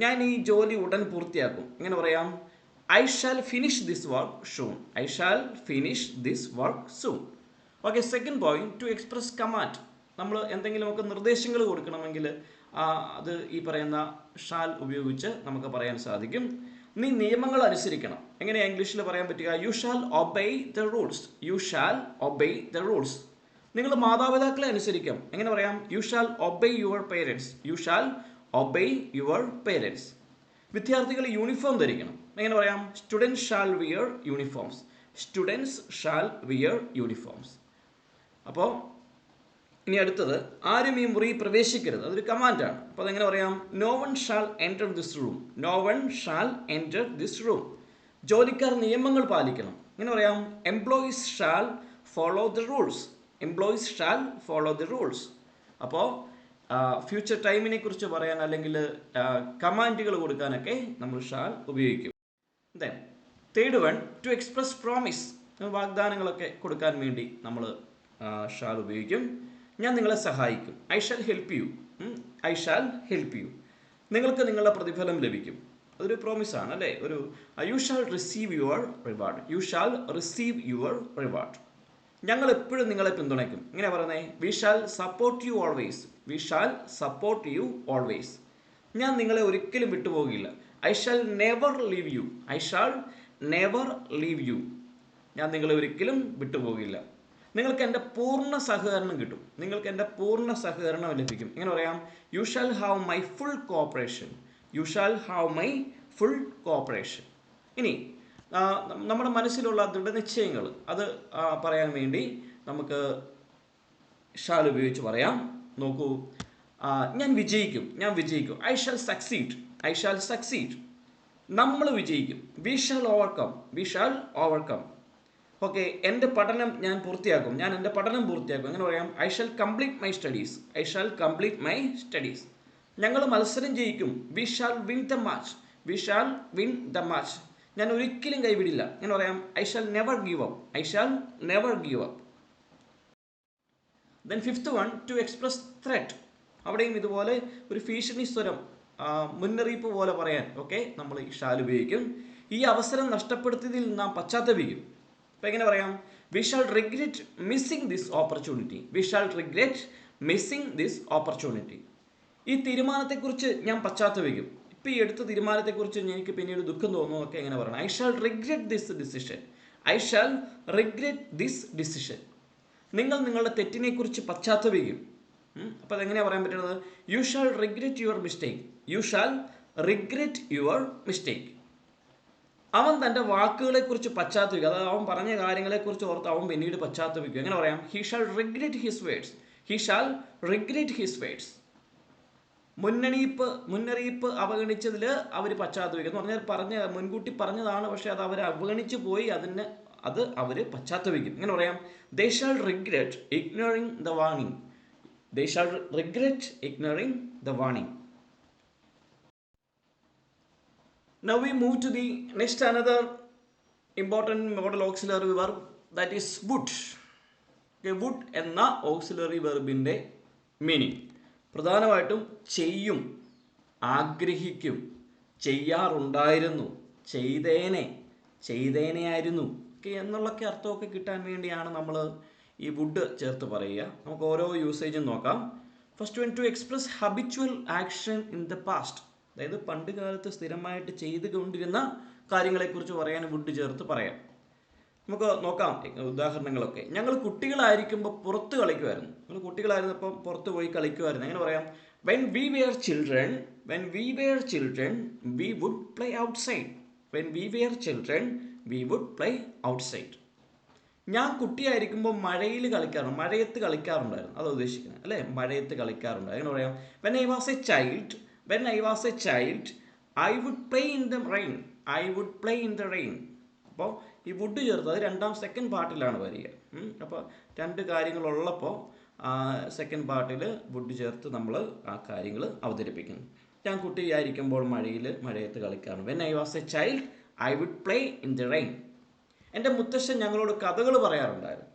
ഞാൻ ഈ ജോലി ഉടൻ പൂർത്തിയാക്കും. എങ്ങനെ പറയാം? I shall finish this work soon. I shall finish this work soon. Okay, second point, to express command. നമ്മൾ എന്തെങ്കിലുമൊക്കെ നിർദ്ദേശങ്ങൾ കൊടുക്കണമെങ്കിൽ അത് ഈ പറയുന്ന ഷാൽ ഉപയോഗിച്ച് നമുക്ക് പറയാൻ സാധിക്കും. നീ നിയമങ്ങൾ അനുസരിക്കണം. എങ്ങനെയാണ് ഇംഗ്ലീഷിൽ പറയാൻ പറ്റുക? You shall obey the rules. You shall obey the rules. നിങ്ങൾ മാതാപിതാക്കളെ അനുസരിക്കാം. എങ്ങനെ പറയാം? You shall obey your parents. You shall obey your parents. വിദ്യാർത്ഥികൾ യൂണിഫോം ധരിക്കണം. എങ്ങനെ പറയാം? Students shall wear uniforms. Students shall wear uniforms. അപ്പോൾ ഇനി അടുത്തത്, ആരും ഈ മുറി പ്രവേശിക്കരുത്. അതൊരു കമാൻഡാണ്. അപ്പോൾ അതെങ്ങനെ പറയാം? No one shall enter this room. No one shall enter this room. ജോലിക്കാർ നിയമങ്ങൾ പാലിക്കണം. എങ്ങനെ പറയാം? Employees shall follow the rules. Employees shall follow the rules. അപ്പോൾ ഫ്യൂച്ചർ ടൈമിനെ കുറിച്ച് പറയാൻ അല്ലെങ്കിൽ കമാൻഡുകൾ കൊടുക്കാനൊക്കെ നമ്മൾ ഷാൽ ഉപയോഗിക്കും. Then third one, to express promise. വാഗ്ദാനങ്ങളൊക്കെ കൊടുക്കാൻ വേണ്ടി നമ്മൾ ഷാൽ ഉപയോഗിക്കും. ഞാൻ നിങ്ങളെ സഹായിക്കും. I shall help you. I shall help you. നിങ്ങൾക്ക് നിങ്ങളുടെ പ്രതിഫലം ലഭിക്കും. അതൊരു പ്രോമിസാണ് അല്ലേ? ഒരു you shall receive your reward. You shall receive your reward. ഞങ്ങൾ എപ്പോഴും നിങ്ങളെ പിന്തുണയ്ക്കും. ഇങ്ങനെ പറയുന്നത്, we shall support you always. We shall support you always. ഞാൻ നിങ്ങളെ ഒരിക്കലും വിട്ടുപോകില്ല. I shall never leave you. I shall never leave you. ഞാൻ നിങ്ങളെ ഒരിക്കലും വിട്ടുപോകില്ല. നിങ്ങൾക്ക് എൻ്റെ പൂർണ്ണ സഹകരണം കിട്ടും. നിങ്ങൾക്ക് എൻ്റെ പൂർണ്ണ സഹകരണം ലഭിക്കും. എങ്ങനെ പറയാം? You shall have my full corporation. You shall have my full corporation. ഇനി നമ്മുടെ മനസ്സിലുള്ള ദൃഢനിശ്ചയങ്ങൾ അത് പറയാൻ വേണ്ടി നമുക്ക് ഷാൽ ഉപയോഗിച്ച് പറയാം. നോക്കൂ, ഞാൻ വിജയിക്കും. ഞാൻ വിജയിക്കും. I shall succeed. I shall succeed. നമ്മൾ വിജയിക്കും. We shall overcome. We shall overcome. Okay, എൻ്റെ പഠനം ഞാൻ പൂർത്തിയാക്കും. ഞാൻ എൻ്റെ പഠനം പൂർത്തിയാക്കും. അങ്ങനെ പറയാം? I shall complete my studies. I shall complete my studies. ഞങ്ങൾ മത്സരം ജയിക്കും. We shall win the match. We shall win the match. ഞാൻ ഒരിക്കലും കൈവിടില്ല. എന്ന് പറയാം? I shall never give up. I shall never give up. Then fifth one, to express threat. അവിടെയും ഇതുപോലെ ഒരു ഭീഷണി സ്വരം, മുന്നറിയിപ്പ് പോലെ പറയാൻ ഓക്കെ നമ്മൾ ഈ ഷാൽ ഉപയോഗിക്കും. ഈ അവസരം നഷ്ടപ്പെടുത്തിയതിൽ നാം പശ്ചാത്തപിക്കും. അപ്പം എങ്ങനെ പറയാം? We shall regret missing this opportunity. We shall regret missing this opportunity. ഈ തീരുമാനത്തെക്കുറിച്ച് ഞാൻ പശ്ചാത്തപിക്കും. ഇപ്പോൾ ഈ എടുത്ത തീരുമാനത്തെക്കുറിച്ച് എനിക്ക് പിന്നീട് ദുഃഖം തോന്നുന്നതൊക്കെ എങ്ങനെ പറയണം? I shall regret this decision. I shall regret this decision. നിങ്ങൾ നിങ്ങളുടെ തെറ്റിനെക്കുറിച്ച് പശ്ചാത്തപിക്കും. അപ്പോൾ അതെങ്ങനെയാണ് പറയാൻ പറ്റുന്നത്? You shall regret your mistake. You shall regret your mistake. അവൻ തൻ്റെ വാക്കുകളെക്കുറിച്ച് പശ്ചാത്തപിക്കും. അതായത് അവൻ പറഞ്ഞ കാര്യങ്ങളെക്കുറിച്ച് ഓർത്ത് അവൻ പിന്നീട് പശ്ചാത്തപിക്കും. എങ്ങനെ പറയാം? He shall regret his words. He shall regret his words. മുന്നറിയിപ്പ് അവഗണിച്ചതിൽ അവർ പശ്ചാത്തപിക്കും. എന്ന് പറഞ്ഞാൽ മുൻകൂട്ടി പറഞ്ഞതാണ്, പക്ഷേ അത് അവർ അവഗണിച്ച് പോയി. അത് അവർ പശ്ചാത്തപിക്കും. എങ്ങനെ പറയാം? They shall regret ignoring the warning. They shall regret ignoring the warning. Now we move to the next another important modal auxiliary verb, that is would. Okay, would എന്ന auxiliary verb-ന്റെ മീനിങ് പ്രധാനമായിട്ടും ചെയ്യും, ആഗ്രഹിക്കും, ചെയ്യാറുണ്ടായിരുന്നു, ചെയ്തേനെയായിരുന്നു ഒക്കെ എന്നുള്ളൊക്കെ അർത്ഥമൊക്കെ കിട്ടാൻ വേണ്ടിയാണ് നമ്മൾ ഈ വുഡ് ചേർത്ത് പറയുക. നമുക്ക് ഓരോ യൂസേജും നോക്കാം. First one, to express habitual action in the past. അതായത് പണ്ട് കാലത്ത് സ്ഥിരമായിട്ട് ചെയ്തുകൊണ്ടിരുന്ന കാര്യങ്ങളെക്കുറിച്ച് പറയാൻ വുഡ് ചേർത്ത് പറയാം. നമുക്ക് നോക്കാം ഉദാഹരണങ്ങളൊക്കെ. ഞങ്ങൾ കുട്ടികളായിരിക്കുമ്പോൾ പുറത്ത് കളിക്കുമായിരുന്നു. ഞങ്ങൾ കുട്ടികളായിരുന്നപ്പം പുറത്ത് പോയി കളിക്കുമായിരുന്നു. എങ്ങനെ പറയാം? When we were children we would play outside. When we were children we would play outside. ഞാൻ കുട്ടിയായിരിക്കുമ്പോൾ മഴയത്ത് കളിക്കാറുണ്ടായിരുന്നു. അത് ഉദ്ദേശിക്കുന്നത് അല്ലേ? മഴയത്ത് കളിക്കാറുണ്ട്. എങ്ങനെ പറയാം? When I was a child I would play in the rain. അപ്പോൾ ഈ വുഡ് ചേർത്ത് അത് സെക്കൻഡ് പാർട്ടിലാണ് വരിക. അപ്പോൾ രണ്ട് കാര്യങ്ങളുള്ളപ്പോൾ സെക്കൻഡ് പാർട്ടിൽ വുഡ് ചേർത്ത് നമ്മൾ ആ കാര്യങ്ങൾ അവതരിപ്പിക്കുന്നു. ഞാൻ കുട്ടിയായിരിക്കുമ്പോൾ മഴയത്ത് കളിക്കാറുണ്ട്. When I was a child I would play in the rain. എൻ്റെ മുത്തശ്ശൻ ഞങ്ങളോട് കഥകൾ പറയാറുണ്ടായിരുന്നു.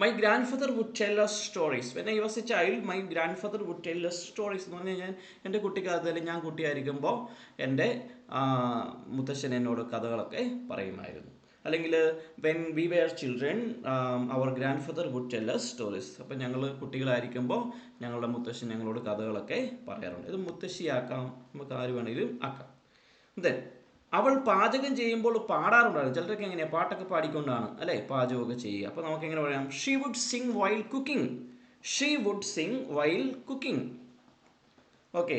My grandfather would tell us stories. When I was a child my grandfather would tell us stories എന്ന് പറഞ്ഞു കഴിഞ്ഞാൽ എൻ്റെ കുട്ടിക്കാലത്തിൽ ഞാൻ കുട്ടിയായിരിക്കുമ്പോൾ എൻ്റെ മുത്തശ്ശൻ എന്നോട് കഥകളൊക്കെ പറയുമായിരുന്നു. അല്ലെങ്കിൽ when we were children our grandfather would tell us stories. അപ്പം ഞങ്ങൾ കുട്ടികളായിരിക്കുമ്പോൾ ഞങ്ങളുടെ മുത്തശ്ശൻ ഞങ്ങളോട് കഥകളൊക്കെ പറയാറുണ്ട്. ഇത് മുത്തശ്ശിയാക്കാം, നമുക്ക് ആര് വേണമെങ്കിലും ആക്കാം. ദെൻ അവൾ പാചകം ചെയ്യുമ്പോൾ പാടാറുണ്ടായിരുന്നു. ചിലരൊക്കെ എങ്ങനെയാണ് പാട്ടൊക്കെ പാടിക്കൊണ്ടാണ് അല്ലേ പാചകമൊക്കെ ചെയ്യുക. അപ്പോൾ നമുക്ക് എങ്ങനെ പറയാം? She would sing while cooking. Okay,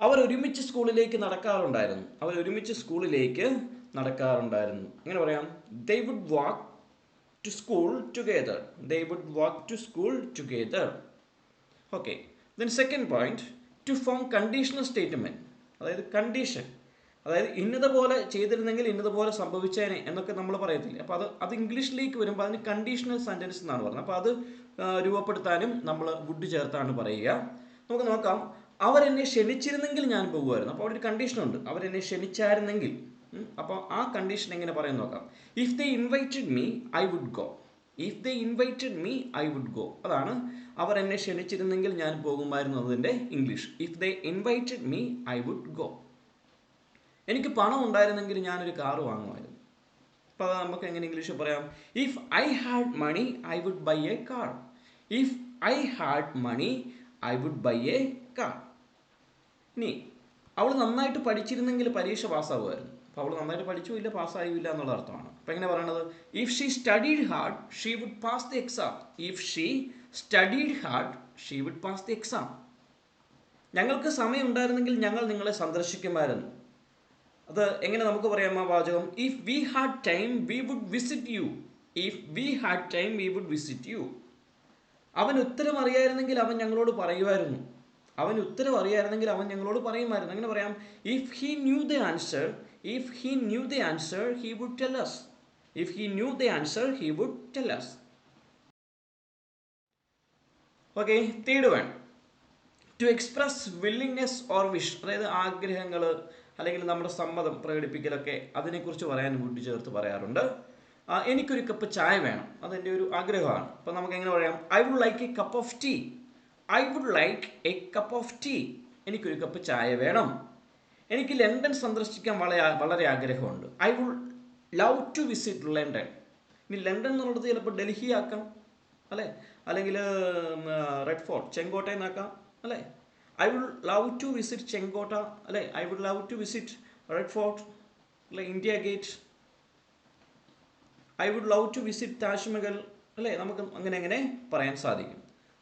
അവർ ഒരുമിച്ച് സ്കൂളിലേക്ക് നടക്കാറുണ്ടായിരുന്നു. എങ്ങനെ പറയാം? They would walk to school together. They would walk to school together. Okay. Then second point, to form conditional statement. അതായത് കണ്ടീഷൻ, അതായത് ഇന്നതുപോലെ ചെയ്തിരുന്നെങ്കിൽ ഇന്നതുപോലെ സംഭവിച്ചേനെ എന്നൊക്കെ നമ്മൾ പറയത്തില്ലേ. അപ്പോൾ അത് ഇംഗ്ലീഷിലേക്ക് വരുമ്പോൾ അതിന് കണ്ടീഷണൽ സെൻറ്റൻസ് എന്നാണ് പറയുന്നത്. അപ്പോൾ അത് രൂപപ്പെടുത്താനും നമ്മൾ വുഡ് ചേർത്താണ് പറയുക. നമുക്ക് നോക്കാം. അവരെന്നെ ക്ഷണിച്ചിരുന്നെങ്കിൽ ഞാൻ പോകുമായിരുന്നു. അപ്പോൾ അവിടെ ഒരു കണ്ടീഷനുണ്ട്, അവരെന്നെ ക്ഷണിച്ചായിരുന്നെങ്കിൽ. അപ്പോൾ ആ കണ്ടീഷൻ എങ്ങനെ പറയാൻ നോക്കാം. If they invited me I would go. If they invited me I would go. അതാണ് അവർ എന്നെ ക്ഷണിച്ചിരുന്നെങ്കിൽ ഞാൻ പോകുമായിരുന്നു എന്നതിൻ്റെ English. If they invited me I would go. എനിക്ക് പണം ഉണ്ടായിരുന്നെങ്കിൽ ഞാനൊരു കാറ് വാങ്ങുമായിരുന്നു. അപ്പോൾ അത് നമുക്ക് എങ്ങനെ ഇംഗ്ലീഷിൽ പറയാം. If I had money I would buy a car. If I had money I would buy a car. ഇനി അവൾ നന്നായിട്ട് പഠിച്ചിരുന്നെങ്കിൽ പരീക്ഷ പാസ്സാകുമായിരുന്നു. അപ്പോൾ അവൾ നന്നായിട്ട് പഠിച്ചു ഇല്ല, പാസ്സായില്ല എന്നുള്ള അർത്ഥമാണ്. അപ്പോൾ എങ്ങനെ പറയണത്. If she studied hard she would pass the exam. If she studied hard she would pass the exam. ഞങ്ങൾക്ക് സമയം ഉണ്ടായിരുന്നെങ്കിൽ ഞങ്ങൾ നിങ്ങളെ സന്ദർശിക്കുമായിരുന്നു. അത് എങ്ങനെ നമുക്ക് പറയാം ആ വാചകം. If we had time we would visit you. If we had time we would visit you. അവൻ ഉത്തരം അറിയായിരുന്നെങ്കിൽ അവൻ ഞങ്ങളോട് പറയുമായിരുന്നു. അവൻ ഉത്തരം അറിയായിരുന്നെങ്കിൽ അവൻ ഞങ്ങളോട് പറയുമായിരുന്നു. എങ്ങനെ പറയാം. If he knew the answer, if he knew the answer he would tell us. If he knew the answer he would tell us. Okay. Third one, to express willingness or wish. അതായത് ആഗ്രഹങ്ങൾ അല്ലെങ്കിൽ നമ്മുടെ സമ്മതം പ്രകടിപ്പിക്കലൊക്കെ അതിനെക്കുറിച്ച് പറയാൻ would ചേർത്ത് പറയാറുണ്ട്. എനിക്കൊരു കപ്പ് ചായ വേണം, അതെൻ്റെ ഒരു ആഗ്രഹമാണ്. അപ്പോൾ നമുക്ക് എങ്ങനെ പറയാം. I would like a cup of tea. I would like a cup of tea. എനിക്കൊരു കപ്പ് ചായ വേണം. എനിക്ക് ലണ്ടൻ സന്ദർശിക്കാൻ വളരെ ആഗ്രഹമുണ്ട്. I would love to visit London. ഇനി ലണ്ടൻ എന്നുള്ളത് ചിലപ്പോൾ ഡൽഹി ആക്കാം അല്ലേ, അല്ലെങ്കിൽ റെഡ് ഫോർട്ട് ചെങ്കോട്ടയെന്നാക്കാം അല്ലേ. I would love to visit Chenkotta അല്ലേ. I would love to visit red fort അല്ലെ, India gate. I would love to visit Taj Mahal അല്ലേ. നമുക്ക് അങ്ങനെ പറയാൻ സാധിക്കും.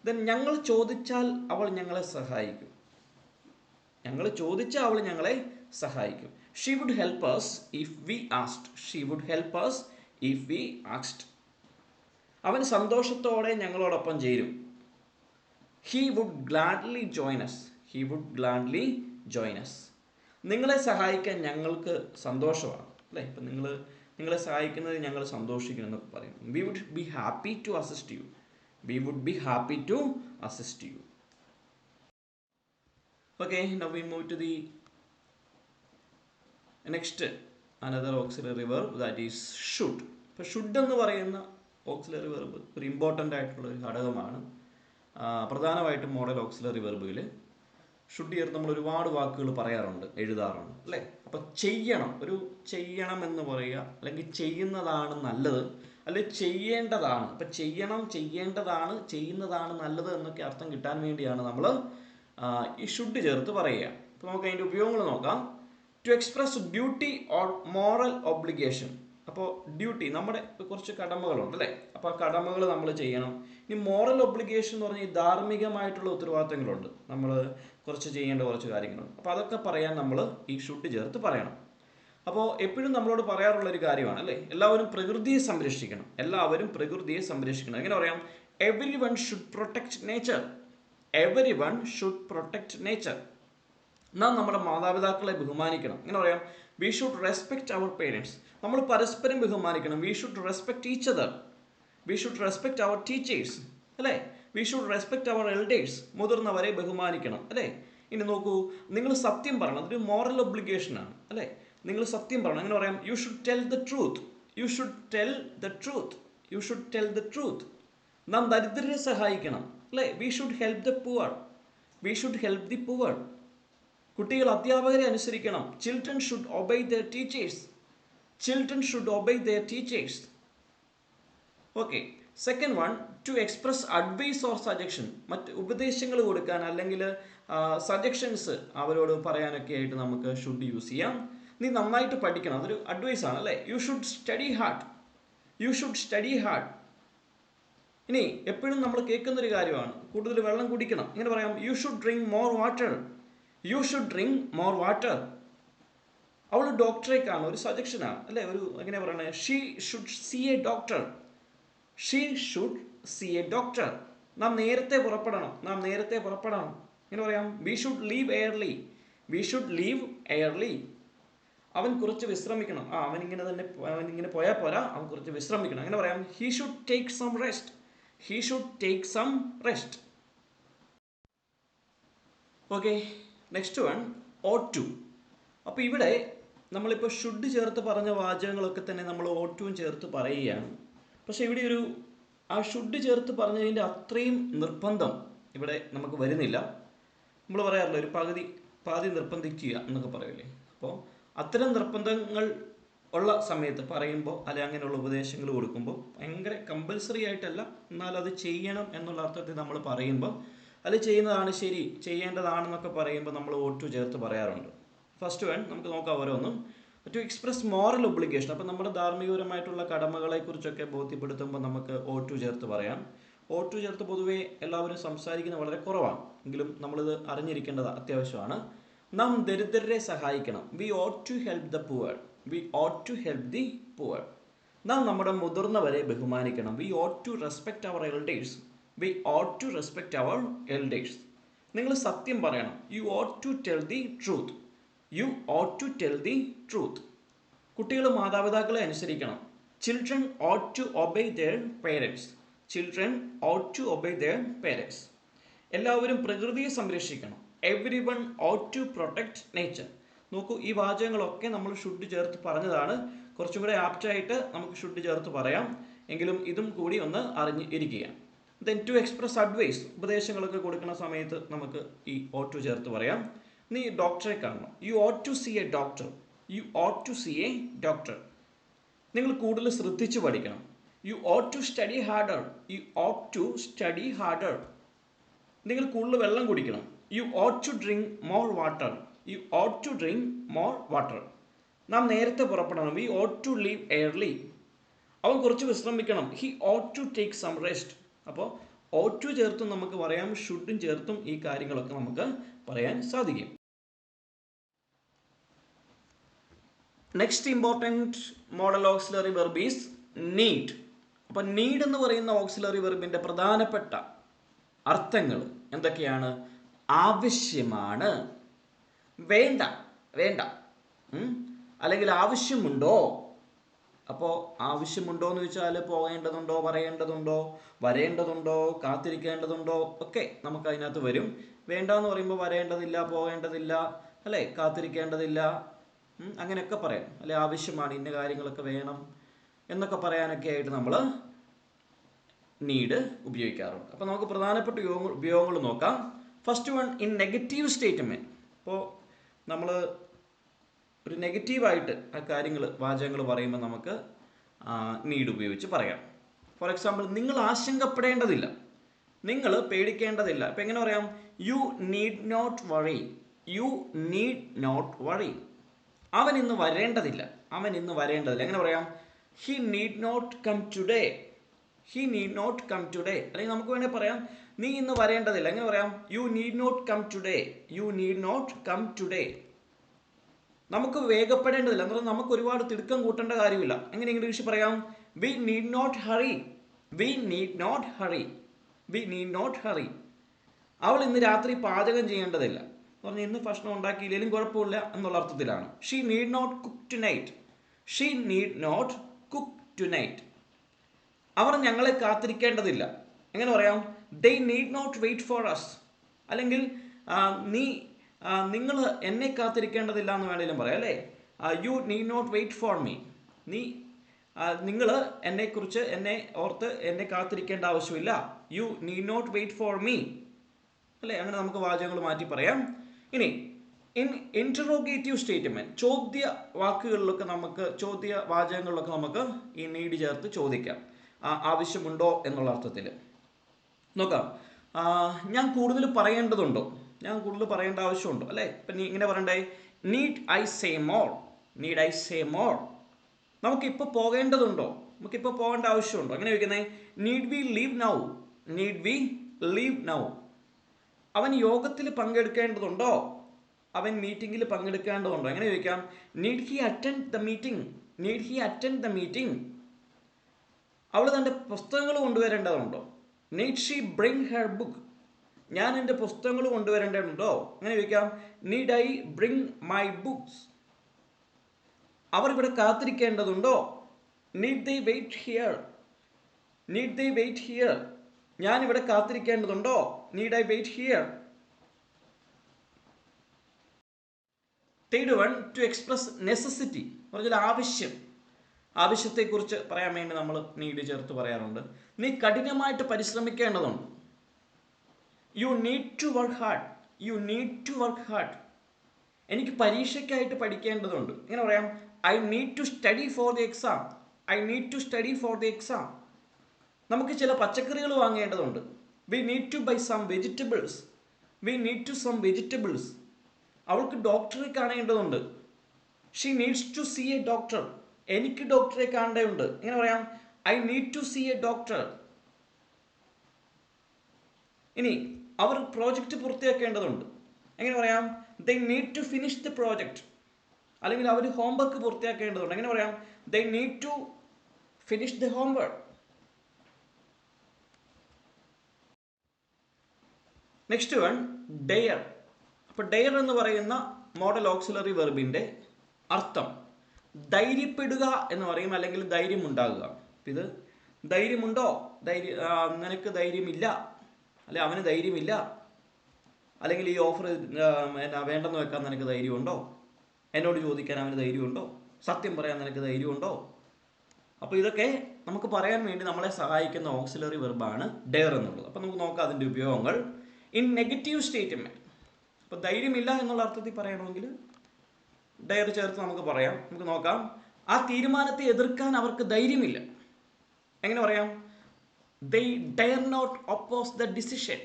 ദെൻ ഞങ്ങൾ ചോദിച്ചാൽ അവൾ ഞങ്ങളെ സഹായിക്കും. ഞങ്ങൾ ചോദിച്ചാൽ അവൾ ഞങ്ങളെ സഹായിക്കും. She would help us if we asked. She would help us if we asked. അവൻ സന്തോഷത്തോടെ ഞങ്ങളോടൊപ്പം ചേരും. He would gladly join us. He would gladly join us. നിങ്ങളെ സഹായിക്കാൻ ഞങ്ങൾക്ക് സന്തോഷമാണ് അല്ലേ. ഇപ്പം നിങ്ങളെ സഹായിക്കുന്നത് ഞങ്ങൾ സന്തോഷിക്കണം എന്നൊക്കെ പറയും. We would be happy to assist you. We would be happy to assist you. Okay, now we move to the next another auxiliary verb, that is should. ഇപ്പോൾ should എന്ന് പറയുന്ന auxiliary verb ഒരു ഇമ്പോർട്ടൻ്റ് ആയിട്ടുള്ള ഒരു ഘടകമാണ്. പ്രധാനമായിട്ടും model auxiliary വെർബുകൾ should ചേർത്ത് നമ്മൾ ഒരുപാട് വാക്കുകൾ പറയാറുണ്ട്, എഴുതാറുണ്ട് അല്ലേ. അപ്പോൾ ചെയ്യണം എന്ന് പറയുക, അല്ലെങ്കിൽ ചെയ്യുന്നതാണ് നല്ലത്, അല്ലെങ്കിൽ ചെയ്യേണ്ടതാണ്. അപ്പം ചെയ്യേണ്ടതാണ്, ചെയ്യുന്നതാണ് നല്ലത് എന്നൊക്കെ അർത്ഥം കിട്ടാൻ വേണ്ടിയാണ് നമ്മൾ ഈ ഷുഡ് ചേർത്ത് പറയുക. അപ്പോൾ നമുക്ക് അതിൻ്റെ ഉപയോഗങ്ങൾ നോക്കാം. To express duty or moral obligation. അപ്പോൾ ഡ്യൂട്ടി, നമ്മുടെ കുറച്ച് കടമകളുണ്ട് അല്ലേ. അപ്പോൾ ആ കടമകൾ നമ്മൾ ചെയ്യണം. ഇനി മോറൽ ഒബ്ലിഗേഷൻ എന്ന് പറഞ്ഞാൽ ധാർമ്മികമായിട്ടുള്ള ഉത്തരവാദിത്തങ്ങളുണ്ട്, നമ്മൾ കുറച്ച് ചെയ്യേണ്ട കുറച്ച് കാര്യങ്ങളുണ്ട്. അപ്പോൾ അതൊക്കെ പറയാൻ നമ്മൾ ഈ ഷുഡ് ചേർത്ത് പറയണം. അപ്പോൾ എപ്പോഴും നമ്മളോട് പറയാറുള്ളൊരു കാര്യമാണ് അല്ലേ, എല്ലാവരും പ്രകൃതിയെ സംരക്ഷിക്കണം. എങ്ങനെ പറയാം. Everyone should protect nature. Everyone should protect nature. നാം നമ്മുടെ മാതാപിതാക്കളെ ബഹുമാനിക്കണം. എങ്ങനെ പറയാം. We should respect our parents. നമ്മൾ പരസ്പരം ബഹുമാനിക്കണം. We should respect each other. We should respect our teachers അല്ലേ. We should respect our elders. മുതിർന്നവരെ ബഹുമാനിക്കണം അല്ലേ. ഇനി നോക്കൂ, നിങ്ങൾ സത്യം പറയണം. അതൊരു മോറൽ ഒബ്ലിഗേഷനാണ് അല്ലേ. നിങ്ങൾ സത്യം പറയണം. എങ്ങനെ പറയാം. You should tell the truth. You should tell the truth. You should tell the truth. നാം ദരിദ്രരെ സഹായിക്കണം അല്ലേ. We should help the poor. We should help the poor. കുട്ടികൾ അധ്യാപകരെ അനുസരിക്കണം. Children should obey their teachers. Children should obey their teachers. Okay. Second one, to express advice or suggestion. മറ്റ് ഉപദേശങ്ങൾ കൊടുക്കാൻ അല്ലെങ്കിൽ സജഷൻസ് അവരോട് പറയാനൊക്കെ ആയിട്ട് നമുക്ക് ഷുഡ് യൂസ് ചെയ്യാം. നീ നന്നായിട്ട് പഠിക്കണം, അതൊരു അഡ്വൈസ് ആണ് അല്ലേ. You should study hard. You should study hard. ഇനി എപ്പോഴും നമ്മൾ കേൾക്കുന്നൊരു കാര്യമാണ്, കൂടുതൽ വെള്ളം കുടിക്കണം. ഇങ്ങനെ പറയാം. You should drink more water. You should drink more water. അവൾ ഡോക്ടറെ കാണും, ഒരു സജഷനാണ് അല്ലേ. എങ്ങനെ പറയണേ. She should see a doctor. She should see a doctor. നാം നേരത്തെ പുറപ്പെടണം. ഇങ്ങനെ പറയാം, വി ഷുഡ് ലീവ് എയർലി. അവൻ കുറച്ച് വിശ്രമിക്കണം. അവൻ ഇങ്ങനെ പോയാൽ പോരാ, അവൻ കുറച്ച് വിശ്രമിക്കണം. അങ്ങനെ പറയാം, he should take some rest. Okay, next one, ought to. അപ്പോൾ ഇവിടെ നമ്മളിപ്പോൾ ഷുഡ് ചേർത്ത് പറഞ്ഞ വാചകങ്ങളൊക്കെ തന്നെ നമ്മൾ ought to ചേർത്ത് പറയുകയാണ്. പക്ഷേ ഇവിടെ ആ ഷുഡ് ചേർത്ത് പറഞ്ഞതിൻ്റെ അത്രയും നിർബന്ധം ഇവിടെ നമുക്ക് വരുന്നില്ല. നമ്മൾ പറയാറില്ല, ഒരു പാതി നിർബന്ധിക്കുക എന്നൊക്കെ പറയില്ലേ. അപ്പോൾ അത്തരം നിർബന്ധങ്ങൾ ഉള്ള സമയത്ത് പറയുമ്പോൾ അല്ലെങ്കിൽ അങ്ങനെയുള്ള ഉപദേശങ്ങൾ കൊടുക്കുമ്പോൾ ഭയങ്കര കമ്പൽസറി ആയിട്ടല്ല, എന്നാൽ അത് ചെയ്യണം എന്നുള്ള അർത്ഥത്തിൽ നമ്മൾ പറയുമ്പോൾ അത് ചെയ്യുന്നതാണ് ശരി, ചെയ്യേണ്ടതാണെന്നൊക്കെ പറയുമ്പോൾ നമ്മൾ ought to ചേർത്ത് പറയാറുണ്ട്. ഫസ്റ്റ് വൺ നമുക്ക് നോക്കാം ഓരോന്നും. To express moral obligation. അപ്പോൾ നമ്മുടെ ധാർമ്മികപരമായിട്ടുള്ള കടമകളെക്കുറിച്ചൊക്കെ ബോധ്യപ്പെടുത്തുമ്പോൾ നമുക്ക് ought to ചേർത്ത് പറയാം. ought to ചേർത്ത് പൊതുവേ എല്ലാവരും സംസാരിക്കുന്നത് വളരെ കുറവാണ്, എങ്കിലും നമ്മളിത് അറിഞ്ഞിരിക്കേണ്ടത് അത്യാവശ്യമാണ്. നാം ദരിദ്രരെ സഹായിക്കണം. We ought to help the poor. നാം നമ്മുടെ മുതിർന്നവരെ ബഹുമാനിക്കണം. We ought to respect our elders. നിങ്ങൾ സത്യം പറയണം. You ought to tell the truth. കുട്ടികൾ മാതാപിതാക്കളെ അനുസരിക്കണം. Children ought to obey their parents. എല്ലാവരും പ്രകൃതിയെ സംരക്ഷിക്കണം. Everyone ought to protect nature. നോക്കൂ, ഈ വാചകങ്ങളൊക്കെ നമ്മൾ ഷുഡ് ചേർത്ത് പറഞ്ഞതാണ്. കുറച്ചും കൂടെ ആപ്റ്റായിട്ട് നമുക്ക് ഷുഡ് ചേർത്ത് പറയാം, എങ്കിലും ഇതും കൂടി ഒന്ന് അറിഞ്ഞിരിക്കുക. Then to express advice. ഉപദേശങ്ങളൊക്കെ കൊടുക്കുന്ന സമയത്ത് നമുക്ക് ഈ ought to ചേർത്ത് പറയാം. നീ ഡോക്ടറെ കാണണം. You ought to see a doctor. നിങ്ങൾ കൂടുതൽ ശ്രദ്ധിച്ച് പഠിക്കണം. You ought to study harder. നിങ്ങൾ കൂടുതൽ വെള്ളം കുടിക്കണം. You ought to drink more water. നാം നേരത്തെ പുറപ്പെടണം. We ought to leave early. അവൻ കുറച്ച് വിശ്രമിക്കണം. He ought to take some rest. അപ്പോൾ ought to ചേർത്തും നമുക്ക് പറയാം, ഷുഡും ചേർത്തും ഈ കാര്യങ്ങളൊക്കെ നമുക്ക് പറയാൻ സാധിക്കും. Next important model auxiliary verb is need. അപ്പോൾ നീഡ് എന്ന് പറയുന്ന ഓക്സിലറി വെർബിൻ്റെ പ്രധാനപ്പെട്ട അർത്ഥങ്ങൾ എന്തൊക്കെയാണ്? ആവശ്യമാണ്, വേണ്ട, അല്ലെങ്കിൽ ആവശ്യമുണ്ടോ. അപ്പോൾ ആവശ്യമുണ്ടോ എന്ന് ചോദിച്ചാൽ പോകേണ്ടതുണ്ടോ, പറയേണ്ടതുണ്ടോ, വരേണ്ടതുണ്ടോ, കാത്തിരിക്കേണ്ടതുണ്ടോ ഒക്കെ നമുക്ക് അതിനകത്ത് വരും. വേണ്ട എന്ന് പറയുമ്പോൾ വരേണ്ടതില്ല, പോകേണ്ടതില്ല, അല്ലേ, കാത്തിരിക്കേണ്ടതില്ല, അങ്ങനെയൊക്കെ പറയാം. അല്ലെ, ആവശ്യമാണ്, ഇന്ന കാര്യങ്ങളൊക്കെ വേണം എന്നൊക്കെ പറയാനൊക്കെ ആയിട്ട് നമ്മൾ നീഡ് ഉപയോഗിക്കാറുണ്ട്. അപ്പോൾ നമുക്ക് പ്രധാനപ്പെട്ട ഉപയോഗങ്ങൾ നോക്കാം. First one, in negative statement. അപ്പോൾ നമ്മൾ ഒരു നെഗറ്റീവായിട്ട് ആ വാചകങ്ങൾ പറയുമ്പോൾ നമുക്ക് നീഡ് ഉപയോഗിച്ച് പറയാം. ഫോർ എക്സാമ്പിൾ, നിങ്ങൾ ആശങ്കപ്പെടേണ്ടതില്ല, നിങ്ങൾ പേടിക്കേണ്ടതില്ല. ഇപ്പം എങ്ങനെ പറയാം? You need not worry. അവൻ ഇന്ന് വരേണ്ടതില്ല. എങ്ങനെ പറയാം? He need not come today. അല്ലെങ്കിൽ നമുക്ക് വേണേൽ പറയാം, നീ ഇന്ന് വരേണ്ടതില്ല. എങ്ങനെ പറയാം? You need not come today. നമുക്ക് വേഗപ്പെടേണ്ടതില്ല എന്ന് പറഞ്ഞാൽ നമുക്ക് ഒരുപാട് തിടുക്കം കൂട്ടേണ്ട കാര്യമില്ല. എങ്ങനെ ഇംഗ്ലീഷിൽ പറയാം? We need not hurry. അവൾ ഇന്ന് രാത്രി പാചകം ചെയ്യേണ്ടതില്ല എന്ന് പറഞ്ഞാൽ ഇന്ന് ഭക്ഷണം ഉണ്ടാക്കിയില്ലെങ്കിലും കുഴപ്പമില്ല എന്നുള്ള അർത്ഥത്തിലാണ്. She need not cook tonight. അവർ ഞങ്ങളെ കാത്തിരിക്കേണ്ടതില്ല. എങ്ങനെ പറയാം? They need not wait for us. അല്ലെങ്കിൽ നിങ്ങൾ എന്നെ കാത്തിരിക്കേണ്ടതില്ല എന്ന് വേണമെങ്കിലും പറയാം, അല്ലേ? You need not wait for me. നിങ്ങൾ എന്നെ ഓർത്ത് എന്നെ കാത്തിരിക്കേണ്ട ആവശ്യമില്ല. You need not wait for me, അല്ലേ? അങ്ങനെ നമുക്ക് വാചകങ്ങൾ മാറ്റി പറയാം. ഇനി ഇൻ ഇൻറ്ററോഗേറ്റീവ് സ്റ്റേറ്റ്മെൻറ്റ്, ചോദ്യ വാചകങ്ങളിലൊക്കെ നമുക്ക് ഈ നീഡ് ചേർത്ത് ചോദിക്കാം. ആവശ്യമുണ്ടോ എന്നുള്ള അർത്ഥത്തിൽ നോക്കാം. ഞാൻ കൂടുതൽ പറയേണ്ടതുണ്ടോ? ഞാൻ കൂടുതൽ പറയേണ്ട ആവശ്യമുണ്ടോ, അല്ലേ? ഇപ്പം നീ ഇങ്ങനെ പറയണ്ടേ? Need I say more. നമുക്കിപ്പോൾ പോകേണ്ടതുണ്ടോ? നമുക്കിപ്പോൾ പോകേണ്ട ആവശ്യമുണ്ടോ? എങ്ങനെ ചോദിക്കുന്നത്? Need we leave now. അവൻ യോഗത്തിൽ പങ്കെടുക്കേണ്ടതുണ്ടോ? അവൻ മീറ്റിങ്ങിൽ പങ്കെടുക്കേണ്ടതുണ്ടോ? എങ്ങനെ ചോദിക്കാം? Need he attend the meeting. അവൾ തൻ്റെ പുസ്തകങ്ങൾ കൊണ്ടുവരേണ്ടതുണ്ടോ? Need she bring her book? ഞാൻ എൻ്റെ പുസ്തകങ്ങൾ കൊണ്ടുവരേണ്ടതുണ്ടോ? അങ്ങനെ ചോദിക്കാം. Need I bring my books? അവർ ഇവിടെ കാത്തിരിക്കേണ്ടതുണ്ടോ? Need they wait here? Need they wait here? ഞാൻ ഇവിടെ കാത്തിരിക്കേണ്ടതുണ്ടോ? Need I wait here? Third one, to express necessity, പറഞ്ഞാൽ ആവശ്യം. ആവശ്യത്തെക്കുറിച്ച് പറയാൻ വേണ്ടി നമ്മൾ നീഡ് ചേർത്ത് പറയാറുണ്ട്. നീ കഠിനമായിട്ട് പരിശ്രമിക്കേണ്ടതുണ്ട്. You need to work hard. You need to work hard. എനിക്ക് പരീക്ഷയ്ക്കായിട്ട് പഠിക്കേണ്ടതുണ്ട്. ഇങ്ങനെ പറയാം. I need to study for the exam. I need to study for the exam. നമുക്ക് ചില പച്ചക്കറികൾ വാങ്ങേണ്ടതുണ്ട്. We need to buy some vegetables. We need to some vegetables. അവൾക്ക് ഡോക്ടറെ കാണേണ്ടതുണ്ട്. She needs to see a doctor. എനിക്ക് ഡോക്ടറെ കാണേണ്ടതുണ്ട്. ഇങ്ങനെ പറയാം. I need to see a doctor. ഇനി അവർ പ്രോജക്റ്റ് പൂർത്തിയാക്കേണ്ടതുണ്ട്. എങ്ങനെ പറയാം? They need to finish the project. അല്ലെങ്കിൽ അവർ ഹോംവർക്ക് പൂർത്തിയാക്കേണ്ടതുണ്ട്. എങ്ങനെ പറയാം? They need to finish the homework. Next one, dare. അപ്പോൾ ഡെയർ എന്ന് പറയുന്ന മോഡൽ ഓക്സിലറി വെർബിൻ്റെ അർത്ഥം ധൈര്യപ്പെടുക എന്ന് പറയും, അല്ലെങ്കിൽ ധൈര്യം ഉണ്ടാകുക. ഇത് ധൈര്യമുണ്ടോ? നിനക്ക് ധൈര്യമില്ല, അല്ലെ അവന് ധൈര്യമില്ല, അല്ലെങ്കിൽ ഈ ഓഫർ വേണ്ടെന്ന് വെക്കാൻ നിനക്ക് ധൈര്യമുണ്ടോ? എന്നോട് ചോദിക്കാൻ അവന് ധൈര്യമുണ്ടോ? സത്യം പറയാൻ നിനക്ക് ധൈര്യമുണ്ടോ? അപ്പോൾ ഇതൊക്കെ നമുക്ക് പറയാൻ വേണ്ടി നമ്മളെ സഹായിക്കുന്ന ഓക്സിലറി വെർബാണ് ഡെയർ എന്നുള്ളത്. അപ്പോൾ നമുക്ക് നോക്കാം അതിൻ്റെ ഉപയോഗങ്ങൾ. ഇൻ നെഗറ്റീവ് സ്റ്റേറ്റ്മെൻറ്റ്, അപ്പോൾ ധൈര്യമില്ല എന്നുള്ള അർത്ഥത്തിൽ പറയണമെങ്കിൽ ഡെയർ ചേർത്ത് നമുക്ക് പറയാം. നമുക്ക് നോക്കാം. ആ തീരുമാനത്തെ എതിർക്കാൻ അവർക്ക് ധൈര്യമില്ല. എങ്ങനെ പറയാം? they dare not oppose the decision.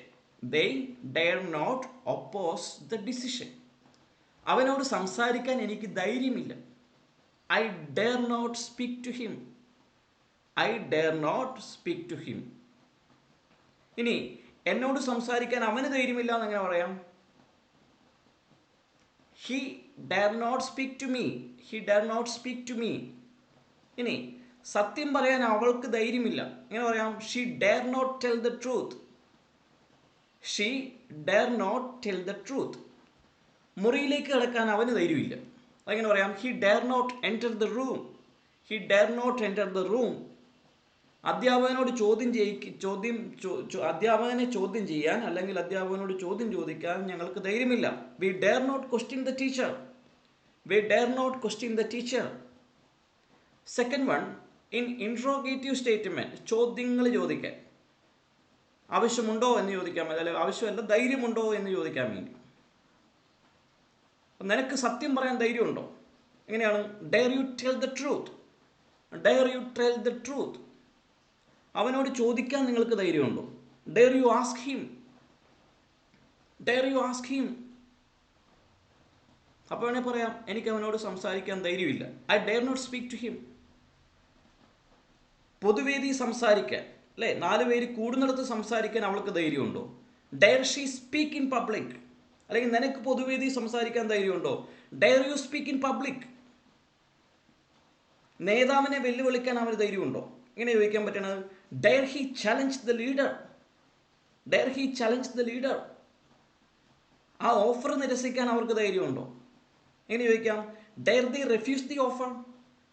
they dare not oppose the decision. അവനോട് സംസാരിക്കാൻ എനിക്ക് ധൈര്യമില്ല. I dare not speak to him. I dare not speak to him. ഇനി എന്നോട് സംസാരിക്കാൻ അവന് ധൈര്യമില്ല എന്നെങ്ങനെ പറയാം? He dare not speak to me. He dare not speak to me. ഇനി സത്യം പറയാൻ അവൾക്ക് ധൈര്യമില്ല. എങ്ങനെ പറയാം? She dare not tell the truth. She dare not tell the truth. മുറിയിലേക്ക് കിടക്കാൻ അവന് ധൈര്യമില്ല. അതെങ്ങനെ പറയാം? He dare not enter the room. He dare not enter the room. അധ്യാപകനോട് അധ്യാപകനെ ചോദ്യം ചെയ്യാൻ, അല്ലെങ്കിൽ അധ്യാപകനോട് ചോദ്യം ചോദിക്കാൻ ഞങ്ങൾക്ക് ധൈര്യമില്ല. We dare not question the teacher. We dare not question the teacher. Second one, in interrogative statement, ചോദ്യങ്ങൾ ചോദിക്കാൻ. ആവശ്യമുണ്ടോ എന്ന് ചോദിക്കാൻ വേണ്ടി, അല്ലെങ്കിൽ ആവശ്യമല്ല, ധൈര്യമുണ്ടോ എന്ന് ചോദിക്കാൻ വേണ്ടി. നിനക്ക് സത്യം പറയാൻ ധൈര്യമുണ്ടോ? എങ്ങനെയാണ്? Dare you tell the truth. Dare you tell the truth. അവനോട് ചോദിക്കാൻ നിങ്ങൾക്ക് ധൈര്യമുണ്ടോ? Dare you ask him. Dare you ask him. അപ്പോൾ വേണേൽ പറയാം, എനിക്ക് അവനോട് സംസാരിക്കാൻ ധൈര്യമില്ല. I dare not speak to him. പൊതുവേദി സംസാരിക്കാൻ, അല്ലേ, 4 പേര് കൂടുന്നിടത്ത് സംസാരിക്കാൻ അവൾക്ക് ധൈര്യമുണ്ടോ? Dare she speak in public. അല്ലെങ്കിൽ നിനക്ക് പൊതുവേദി സംസാരിക്കാൻ ധൈര്യമുണ്ടോ? Dare you speak in public. നേതാവിനെ വെല്ലുവിളിക്കാൻ അവന് ധൈര്യമുണ്ടോ? ഇങ്ങനെ ചോദിക്കാൻ പറ്റണത്. Dare he challenge the leader. Dare he challenge the leader. ആ ഓഫർ നിരസിക്കാൻ അവർക്ക് ധൈര്യമുണ്ടോ? എങ്ങനെ ചോദിക്കാം? Dare they refuse the offer.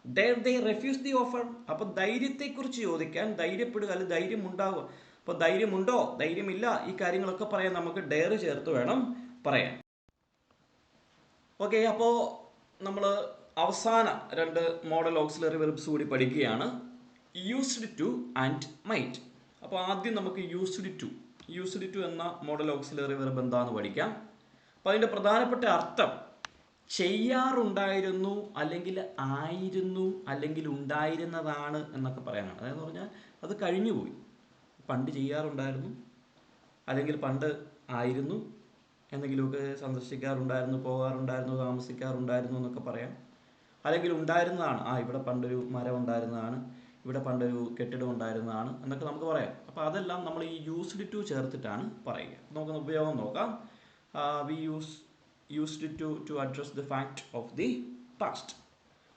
Dare they refuse the offer. അപ്പോൾ ധൈര്യത്തെക്കുറിച്ച് ചോദിക്കാൻ ധൈര്യപ്പെടുക, അല്ലെങ്കിൽ ധൈര്യം ഉണ്ടാവുക. അപ്പോൾ ധൈര്യമുണ്ടോ, ധൈര്യമില്ല, ഈ കാര്യങ്ങളൊക്കെ പറയാൻ നമുക്ക് ഡെയർ ചേർത്ത് വേണം പറയാൻ. ഓക്കെ, അപ്പോൾ നമ്മൾ അവസാന 2 മോഡൽ ഓക്സിലറി വെർബ്സ് കൂടി പഠിക്കുകയാണ്. Used two and might. അപ്പോൾ ആദ്യം നമുക്ക് യൂസ്ഡ് ടു എന്ന മോഡൽ ഓക്സിലറി വെർബ് എന്താണെന്ന് പഠിക്കാം. അപ്പോൾ അതിൻ്റെ പ്രധാനപ്പെട്ട അർത്ഥം ചെയ്യാറുണ്ടായിരുന്നു, അല്ലെങ്കിൽ ആയിരുന്നു, അല്ലെങ്കിൽ ഉണ്ടായിരുന്നതാണ് എന്നൊക്കെ പറയാനാണ്. അതായത് പറഞ്ഞാൽ അത് കഴിഞ്ഞു പോയി. പണ്ട് ചെയ്യാറുണ്ടായിരുന്നു, അല്ലെങ്കിൽ പണ്ട് ആയിരുന്നു, എന്തെങ്കിലുമൊക്കെ സന്ദർശിക്കാറുണ്ടായിരുന്നു, പോകാറുണ്ടായിരുന്നു, താമസിക്കാറുണ്ടായിരുന്നു എന്നൊക്കെ പറയാം. അല്ലെങ്കിൽ ഉണ്ടായിരുന്നതാണ്, ഇവിടെ പണ്ടൊരു മരം ഉണ്ടായിരുന്നതാണ്, ഇവിടെ പണ്ടൊരു കെട്ടിടം ഉണ്ടായിരുന്നതാണ് എന്നൊക്കെ നമുക്ക് പറയാം. അപ്പോൾ അതെല്ലാം നമ്മൾ ഈ യൂസ്ഡ് ടു ചേർത്തിട്ടാണ് പറയുക. നമുക്ക് ഉപയോഗം നോക്കാം. We used to address the fact of the past.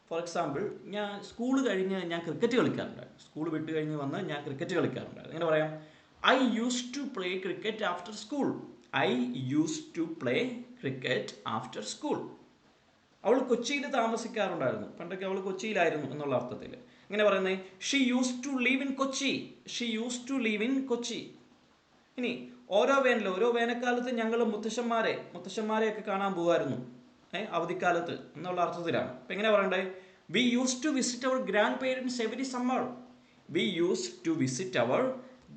For example, ഞാൻ സ്കൂൾ കഴിഞ്ഞ് ഞാൻ ക്രിക്കറ്റ് കളിക്കാറുണ്ടായിരുന്നു. സ്കൂൾ വിട്ട് കഴിഞ്ഞ് വന്ന് ഞാൻ ക്രിക്കറ്റ് കളിക്കാറുണ്ടായിരുന്നു. എങ്ങനെ പറയാം? I use to play cricket after school. I use to play cricket after school. അവൾ കൊച്ചിയിൽ താമസിക്കാറുണ്ടായിരുന്നു. പണ്ടൊക്കെ അവൾ കൊച്ചിയിലായിരുന്നു എന്നുള്ള അർത്ഥത്തിൽ. ഇങ്ങനെ പറയുന്നത് she use to live in Kochi. She use to live in Kochi. ഇനി ഓരോ വേനൽക്കാലത്ത് ഞങ്ങൾ മുത്തശ്ശന്മാരെയൊക്കെ കാണാൻ പോകുമായിരുന്നു അവധിക്കാലത്ത് എന്നുള്ള അർത്ഥത്തിലാണ്. അപ്പം എങ്ങനെ പറയണ്ടേ? We use to visit our grandparents every summer. We use to visit our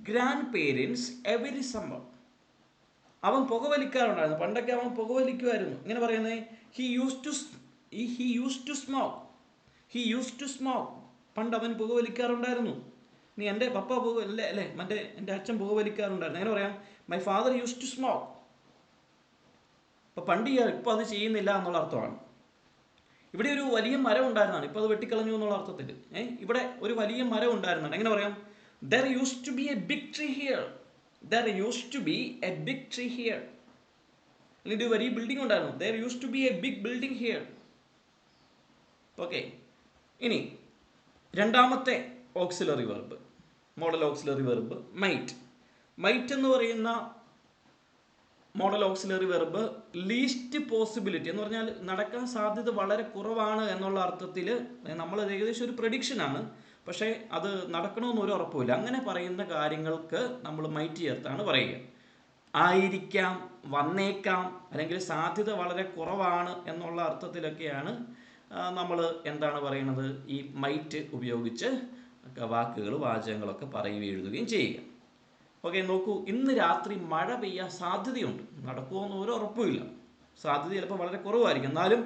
grandparents every summer. അവൻ പുകവലിക്കാറുണ്ടായിരുന്നു. പണ്ടൊക്കെ അവൻ പുകവലിക്കുമായിരുന്നു. ഇങ്ങനെ പറയുന്നത് he use to smoke. He use to smoke. പണ്ട് അവൻ പുകവലിക്കാറുണ്ടായിരുന്നു. നീ എൻ്റെ പപ്പ അല്ലേ എൻ്റെ അച്ഛൻ പുകവലിക്കാറുണ്ടായിരുന്നു. എങ്ങനെ പറയാം? My father use to smoke. അപ്പോൾ പണ്ട് ഇപ്പോൾ അത് ചെയ്യുന്നില്ല എന്നുള്ള അർത്ഥമാണ്. ഇവിടെ ഒരു വലിയ മരം ഉണ്ടായിരുന്നാണ്, ഇപ്പോൾ അത് വെട്ടിക്കളഞ്ഞു എന്നുള്ള അർത്ഥത്തിൽ. ഇവിടെ ഒരു വലിയ മരം ഉണ്ടായിരുന്നാണ്. എങ്ങനെ പറയാം? There use to be a big tree here. There use to be a big tree here. അല്ലെങ്കിൽ ഒരു വലിയ ബിൽഡിംഗ് ഉണ്ടായിരുന്നു. There use to be a big building here. Okay. ഇനി രണ്ടാമത്തെ auxiliary verb, modal auxiliary verb might. Might എന്ന് പറയുന്ന modal auxiliary verb least possibility എന്ന് പറഞ്ഞാൽ നടക്കാൻ സാധ്യത വളരെ കുറവാണ് എന്നുള്ള അർത്ഥത്തിൽ, നമ്മൾ ഏകദേശം ഒരു പ്രഡിക്ഷനാണ്, പക്ഷേ അത് നടക്കണമെന്ന് ഒരു ഉറപ്പുമില്ല. അങ്ങനെ പറയുന്ന കാര്യങ്ങൾക്ക് നമ്മൾ മൈറ്റ് ചേർത്താണ് പറയുക. ആയിരിക്കാം, വന്നേക്കാം, അല്ലെങ്കിൽ സാധ്യത വളരെ കുറവാണ് എന്നുള്ള അർത്ഥത്തിലൊക്കെയാണ് നമ്മൾ എന്താണ് പറയുന്നത്, ഈ മൈറ്റ് ഉപയോഗിച്ച് വാക്കുകൾ വാചകങ്ങളൊക്കെ പറയുകയും എഴുതുകയും ചെയ്യുക. ഓക്കെ, നോക്കൂ, ഇന്ന് രാത്രി മഴ പെയ്യാൻ സാധ്യതയുണ്ട്. നടക്കുമോ എന്ന് ഒരു ഉറപ്പുമില്ല. സാധ്യത ചിലപ്പോൾ വളരെ കുറവായിരിക്കും. എന്നാലും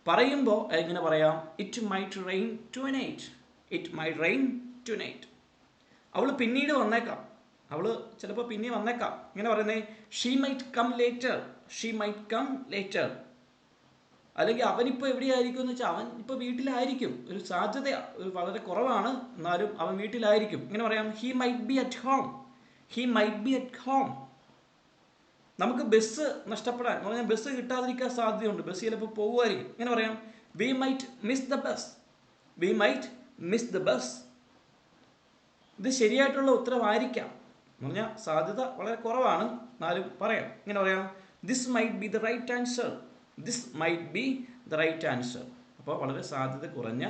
പറയുമ്പോൾ എങ്ങനെ പറയാം? It might rain tonight. It might rain tonight. അവൾ പിന്നീട് വന്നേക്കാം. അവൾ ചിലപ്പോൾ പിന്നെ വന്നേക്കാം. ഇങ്ങനെ പറയുന്നത് she might come later. She might come later. അല്ലെങ്കിൽ അവനിപ്പോൾ എവിടെയായിരിക്കും എന്ന് വെച്ചാൽ അവൻ ഇപ്പോൾ വീട്ടിലായിരിക്കും. ഒരു സാധ്യത വളരെ കുറവാണ്, എന്നാലും അവൻ വീട്ടിലായിരിക്കും. ഇങ്ങനെ പറയാം he might be at home. He might be at home. നമുക്ക് ബസ് നഷ്ടപ്പെടാൻ എന്ന് പറഞ്ഞാൽ ബസ് കിട്ടാതിരിക്കാൻ സാധ്യതയുണ്ട്. ബസ് ചിലപ്പോൾ പോകുമായിരിക്കും. ഇങ്ങനെ പറയാം V might miss the bus. V might miss the bus. ഇത് ശരിയായിട്ടുള്ള ഉത്തരവായിരിക്കാം എന്ന് പറഞ്ഞാൽ സാധ്യത വളരെ കുറവാണ്, എന്നാലും പറയാം. ഇങ്ങനെ പറയാം this might be the right answer. This might be the right answer. അപ്പോൾ വളരെ സാധ്യത കുറഞ്ഞ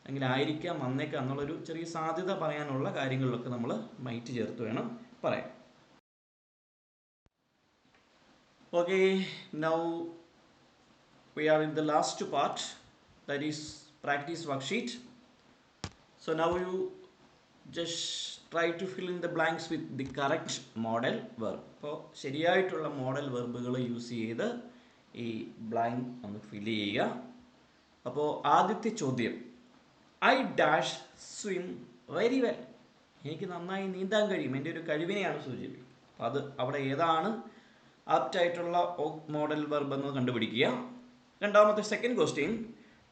അല്ലെങ്കിൽ ആയിരിക്കാം, വന്നേക്കാം എന്നുള്ളൊരു ചെറിയ സാധ്യത പറയാനുള്ള കാര്യങ്ങളിലൊക്കെ നമ്മൾ മൈറ്റ് ചേർത്ത് വേണം പറയാം. Okay, now we are in the last part, that is practice worksheet. So now you just try to fill in the blanks with the correct model verb. അപ്പോൾ ശരിയായിട്ടുള്ള മോഡൽ വെർബുകൾ യൂസ് ചെയ്ത് ഈ ബ്ലാങ്ക് ഒന്ന് ഫിൽ ചെയ്യുക. അപ്പോൾ ആദ്യത്തെ ചോദ്യം, I dash swim very well. എനിക്ക് നന്നായി നീന്താൻ കഴിയും. എൻ്റെ ഒരു കഴിവിനെയാണ് സൂചിപ്പിക്കുന്നത്. അപ്പോൾ അത് അവിടെ ഏതാണ് ആപ്റ്റായിട്ടുള്ള മോഡൽ വെർബ് എന്ന് കണ്ടുപിടിക്കുക. രണ്ടാമത്തെ second question,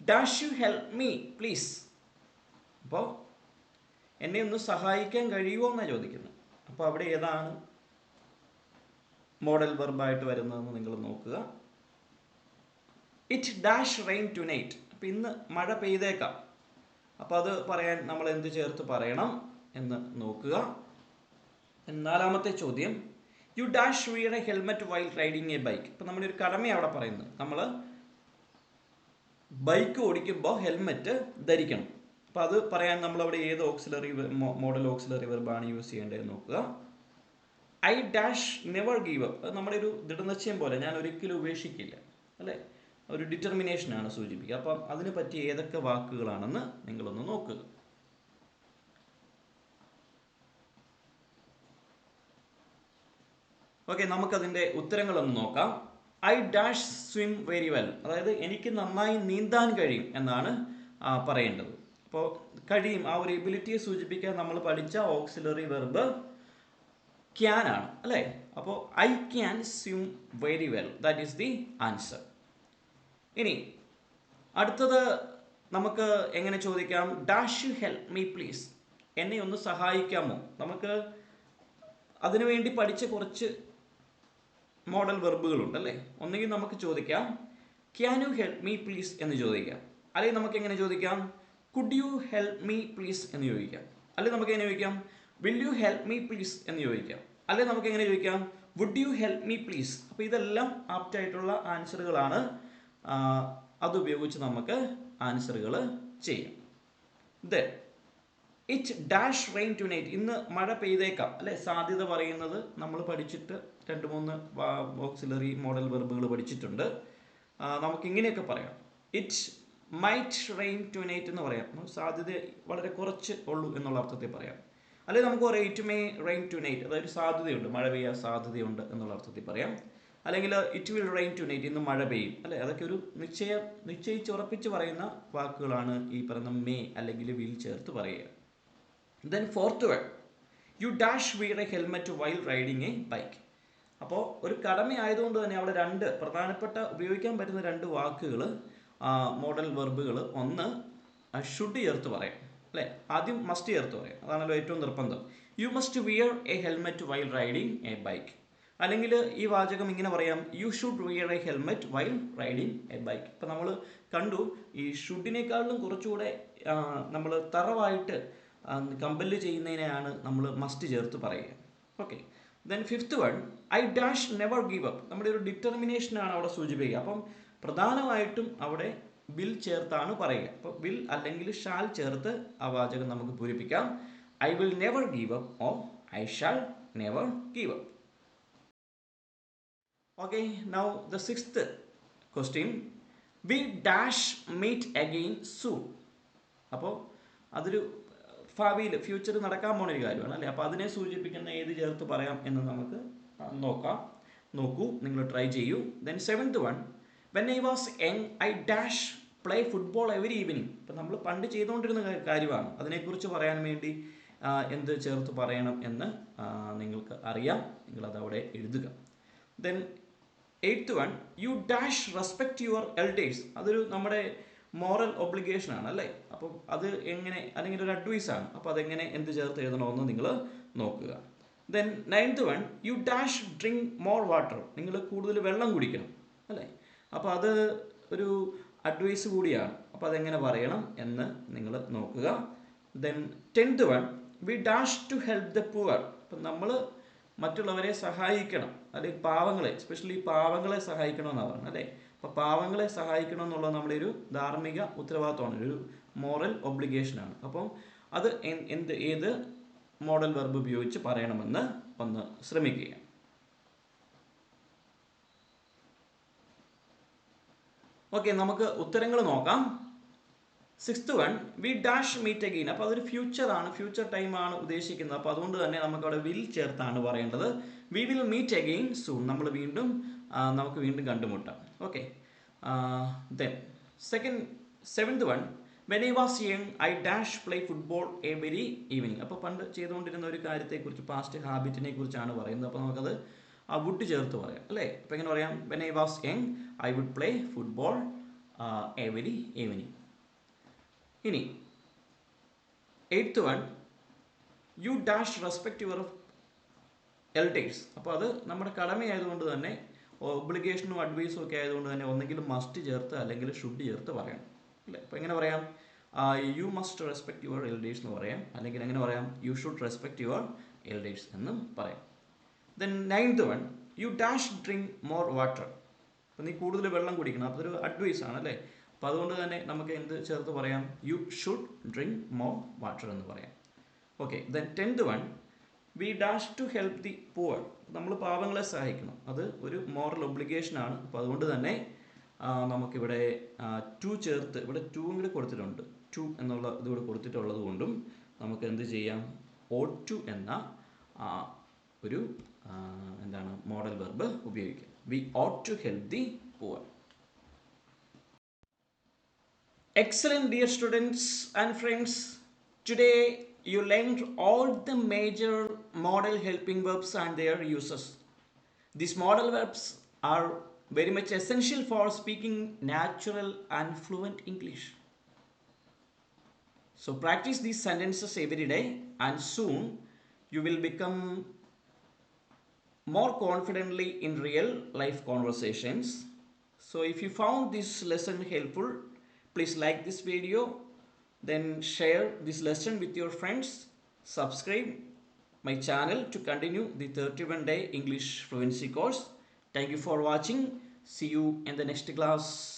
dash you help me please. അപ്പോൾ എന്നെ ഒന്ന് സഹായിക്കാൻ കഴിയുമോ എന്നാണ് ചോദിക്കുന്നത്. അപ്പോൾ അവിടെ ഏതാണ് മോഡൽ വെർബായിട്ട് വരുന്നതെന്ന് നിങ്ങൾ നോക്കുക. It dash rain tonight. അപ്പോൾ ഇന്ന് മഴ പെയ്തേക്കാം. അപ്പോൾ അത് പറയാൻ നമ്മൾ എന്ത് ചേർത്ത് പറയണം എന്ന് നോക്കുക. നാലാമത്തെ ചോദ്യം, you dash wear a helmet while riding a bike. ഇപ്പം നമ്മുടെ ഒരു കടമയാണ് അവിടെ പറയുന്നത്. നമ്മൾ ബൈക്ക് ഓടിക്കുമ്പോൾ ഹെൽമെറ്റ് ധരിക്കണം. അപ്പോൾ അത് പറയാൻ നമ്മളവിടെ ഏത് ഓക്സിലറി മോഡൽ ഓക്സിലറി വെർബാണ് യൂസ് ചെയ്യേണ്ടതെന്ന് നോക്കുക. I dash never give up. അത് നമ്മുടെ ഒരു ദൃഢനിശ്ചയം പോലെ, ഞാൻ ഒരിക്കലും ഉപേക്ഷിക്കില്ല, അല്ലേ, ഒരു ഡിറ്റർമിനേഷനാണ് സൂചിപ്പിക്കുക. അപ്പം അതിന് പറ്റിയ ഏതൊക്കെ വാക്കുകളാണെന്ന് നിങ്ങളൊന്ന് നോക്കുക. ഓക്കെ, നമുക്കതിൻ്റെ ഉത്തരങ്ങളൊന്ന് നോക്കാം. I dash swim very well, അതായത് എനിക്ക് നന്നായി നീന്താൻ കഴിയും എന്നാണ് പറയേണ്ടത്. അപ്പോൾ കഴിയും, ആ ഒരു എബിലിറ്റിയെ സൂചിപ്പിക്കാൻ നമ്മൾ പഠിച്ച ഓക്സിലറി വെർബ് ക്യാൻ ആണ്, അല്ലേ. അപ്പോൾ I can swim very well, that is the answer. ഇനി അടുത്തത് നമുക്ക് എങ്ങനെ ചോദിക്കാം? Dash you help me please. എന്നെ ഒന്ന് സഹായിക്കാമോ? നമുക്ക് അതിനുവേണ്ടി പഠിച്ച കുറച്ച് മോഡൽ വെർബുകളുണ്ട്, അല്ലേ. ഒന്നുകിൽ നമുക്ക് ചോദിക്കാം can you help me please എന്ന് ചോദിക്കാം, അല്ലെങ്കിൽ നമുക്ക് എങ്ങനെ ചോദിക്കാം, could you help me please എന്ന് ചോദിക്കാം. അല്ലെങ്കിൽ നമുക്ക് എങ്ങനെ ചോദിക്കാം, will you help me please എന്ന് ചോദിക്കാം. അല്ലെങ്കിൽ നമുക്ക് എങ്ങനെ ചോദിക്കാം, would you help me please. അപ്പോൾ ഇതെല്ലാം ആപ്റ്റ് ആയിട്ടുള്ള ആൻസറുകളാണ്. അതുപയോഗിച്ച് നമുക്ക് ആൻസറുകൾ ചെയ്യാം. Then it dash rain tonight, ഇന്ന് മഴ പെയ്തേക്കാം അല്ലെ, സാധ്യത പറയുന്നത് നമ്മൾ പഠിച്ചിട്ട് 2-3 ഓക്സിലറി മോഡൽ വെർബുകൾ പഠിച്ചിട്ടുണ്ട്. നമുക്ക് ഇങ്ങനെയൊക്കെ പറയാം, ഇറ്റ് മൈറ്റ് റെയിൻ ടുനൈറ്റ് എന്ന് പറയാം, സാധ്യത വളരെ കുറച്ച് ഉള്ളൂ എന്നുള്ള അർത്ഥത്തിൽ പറയാം. അല്ലെങ്കിൽ നമുക്ക് പറയാം ഇറ്റ് മേ റെയിൻ ടുനൈറ്റ്, അതായത് സാധ്യതയുണ്ട്, മഴ പെയ്യാൻ സാധ്യതയുണ്ട് എന്നുള്ള അർത്ഥത്തിൽ പറയാം. അല്ലെങ്കിൽ ഇറ്റ് വിൽ റെയിൻ ടുനൈറ്റ്, ഇന്ന് മഴ പെയ്യും അല്ലെ. അതൊക്കെ ഒരു നിശ്ചയിച്ചുറപ്പിച്ച് പറയുന്ന വാക്കുകളാണ് ഈ പറയുന്ന മേ അല്ലെങ്കിൽ വിൽ ചേർത്ത് പറയുക. Then fourth one, you dash wear a helmet while riding a bike. അപ്പോൾ ഒരു കടമയായതുകൊണ്ട് തന്നെ അവിടെ 2 പ്രധാനപ്പെട്ട ഉപയോഗിക്കാൻ പറ്റുന്ന 2 വാക്കുകൾ, മോഡൽ വെർബുകൾ. ഒന്ന് ഷുഡ് ചേർത്ത് പറയാം അല്ലേ, ആദ്യം മസ്റ്റ് ചേർത്ത് പറയാം, അതാണല്ലോ ഏറ്റവും നിർബന്ധം. You must wear a helmet while riding a bike. അല്ലെങ്കിൽ ഈ വാചകം ഇങ്ങനെ പറയാം, you should wear a helmet while riding a bike. ഇപ്പം നമ്മൾ കണ്ടു, ഈ ഷുഡിനേക്കാളും കുറച്ചുകൂടെ നമ്മൾ തറവായിട്ട് കമ്പല് ചെയ്യുന്നതിനെയാണ് നമ്മൾ മസ്റ്റ് ചേർത്ത് പറയുക. Okay. Then fifth one, I dash never give up. നമ്മുടെ ഒരു ഡിറ്റർമിനേഷനാണ് അവിടെ സൂചിപ്പിക്കുക. അപ്പം പ്രധാനമായിട്ടും അവിടെ വിൽ ചേർത്താണ് പറയുക. അപ്പോൾ വിൽ അല്ലെങ്കിൽ ഷാൽ ചേർത്ത് ആ വാചകം നമുക്ക് പൂരിപ്പിക്കാം. I will never give up or I shall never give up. Okay, now the sixth question, we dash meet again soon. അപ്പോൾ അതൊരു ഭാവിയിൽ ഫ്യൂച്ചർ നടക്കാൻ പോണ ഒരു കാര്യമാണ് അല്ലേ. അപ്പോൾ അതിനെ സൂചിപ്പിക്കുന്ന ഏത് ചേർത്ത് പറയാം എന്ന് നമുക്ക് നോക്കൂ, നിങ്ങൾ ട്രൈ ചെയ്യൂ. Then seventh one, when I was young I dash play football every evening. ഇപ്പം നമ്മൾ പണ്ട് ചെയ്തുകൊണ്ടിരുന്ന കാര്യമാണ്, അതിനെക്കുറിച്ച് പറയാൻ വേണ്ടി എന്ത് ചേർത്ത് പറയണം എന്ന് നിങ്ങൾക്ക് അറിയാം, നിങ്ങളത് അവിടെ എഴുതുക. Then eighth one, you dash respect your elders. അതൊരു നമ്മുടെ മോറൽ ഒബ്ലിഗേഷൻ ആണ് അല്ലേ. അപ്പം അത് എങ്ങനെ, അല്ലെങ്കിൽ ഒരു അഡ്വൈസാണ്, അപ്പോൾ അതെങ്ങനെ എന്ത് ചേർത്ത് എഴുതണമെന്ന് നിങ്ങൾ നോക്കുക. Then ninth one, you dash drink more water. നിങ്ങൾ കൂടുതൽ വെള്ളം കുടിക്കണം അല്ലേ. അപ്പോൾ അത് ഒരു അഡ്വൈസ് കൂടിയാണ്, അപ്പോൾ അതെങ്ങനെ പറയണം എന്ന് നിങ്ങൾ നോക്കുക. Then 10th one, we dash to help the poor. അപ്പം നമ്മൾ മറ്റുള്ളവരെ സഹായിക്കണം, അല്ലെങ്കിൽ പാവങ്ങളെ, എസ്പെഷ്യലി പാവങ്ങളെ സഹായിക്കണമെന്നാണ് പറയുന്നത് അല്ലേ. അപ്പോൾ പാവങ്ങളെ സഹായിക്കണം എന്നുള്ളത് നമ്മുടെ ഒരു ധാർമ്മിക ഉത്തരവാദിത്വമാണ്, ഒരു മോറൽ ഒബ്ലിഗേഷനാണ്. അപ്പം അത് ഏത് മോഡൽ വെർബ് ഉപയോഗിച്ച് പറയണമെന്ന് ഒന്ന് ശ്രമിക്കുക. ഓക്കെ, നമുക്ക് ഉത്തരങ്ങൾ നോക്കാം. 6th one, we dash meet again. അപ്പോൾ അതൊരു ഫ്യൂച്ചറാണ്, ഫ്യൂച്ചർ ടൈമാണ് ഉദ്ദേശിക്കുന്നത്. അപ്പോൾ അതുകൊണ്ട് തന്നെ നമുക്കവിടെ വിൽ ചേർത്താണ് പറയേണ്ടത്. We will meet again soon. നമുക്ക് വീണ്ടും കണ്ടുമുട്ടാം. Okay. Then seventh one, when I was young I dash play football every evening. അപ്പോൾ പണ്ട് ചെയ്തുകൊണ്ടിരുന്ന ഒരു കാര്യത്തെക്കുറിച്ച്, പാസ്റ്റ് ഹാബിറ്റിനെ കുറിച്ചാണ് പറയുന്നത്. അപ്പോൾ നമുക്കത് വുഡ് ചേർത്ത് പറയാം അല്ലേ. അപ്പോൾ എങ്ങനെ പറയാം, when I was young I would play football every evening. ഇനി 8th one, you dash respect your elders. അപ്പോൾ അത് നമ്മുടെ കടമയായതുകൊണ്ട് തന്നെ, ഒബ്ലിഗേഷനും അഡ്വൈസും ഒക്കെ ആയതുകൊണ്ട് തന്നെ ഒന്നെങ്കിലും മസ്റ്റ് ചേർത്ത് അല്ലെങ്കിൽ ഷുഡ് ചേർത്ത് പറയണം അല്ലേ. അപ്പോൾ എങ്ങനെ പറയാം, you must respect your elders എന്ന് പറയാം, അല്ലെങ്കിൽ എങ്ങനെ പറയാം, you should respect your elders എന്നും പറയാം. Then 9th one, you dash drink more water. അപ്പോൾ നീ കൂടുതൽ വെള്ളം കുടിക്കണം, അപ്പോൾ അതൊരു അഡ്വൈസ് ആണ് അല്ലേ. അപ്പോൾ അതുകൊണ്ട് തന്നെ നമുക്ക് എന്ത് ചേർത്ത് പറയാം, you should drink more water എന്ന് പറയാം. Okay. Then 10th one, we dash to help the poor. നമ്മൾ പാവങ്ങളെ സഹായിക്കണം, അത് ഒരു മോറൽ ഒബ്ലിഗേഷനാണ്. അപ്പോൾ അതുകൊണ്ട് തന്നെ നമുക്കിവിടെ ടു ചേർത്ത്, ഇവിടെ ടു കൂടി കൊടുത്തിട്ടുണ്ട്, ടു എന്നുള്ള ഇതുകൂടെ കൊടുത്തിട്ടുള്ളത് കൊണ്ടും നമുക്ക് എന്ത് ചെയ്യാം, ought to എന്ന ഒരു മോഡൽ വെർബ് ഉപയോഗിക്കാം. We ought to help the poor. Excellent, dear students and friends. Today you learned all the major modal helping verbs and their uses. These modal verbs are very much essential for speaking natural and fluent English. So practice these sentences every day and soon you will become more confidently in real life conversations. So if you found this lesson helpful, Please like this video, then share this lesson with your friends. Subscribe my channel to continue the 31-day English fluency course. Thank you for watching. See you in the next class.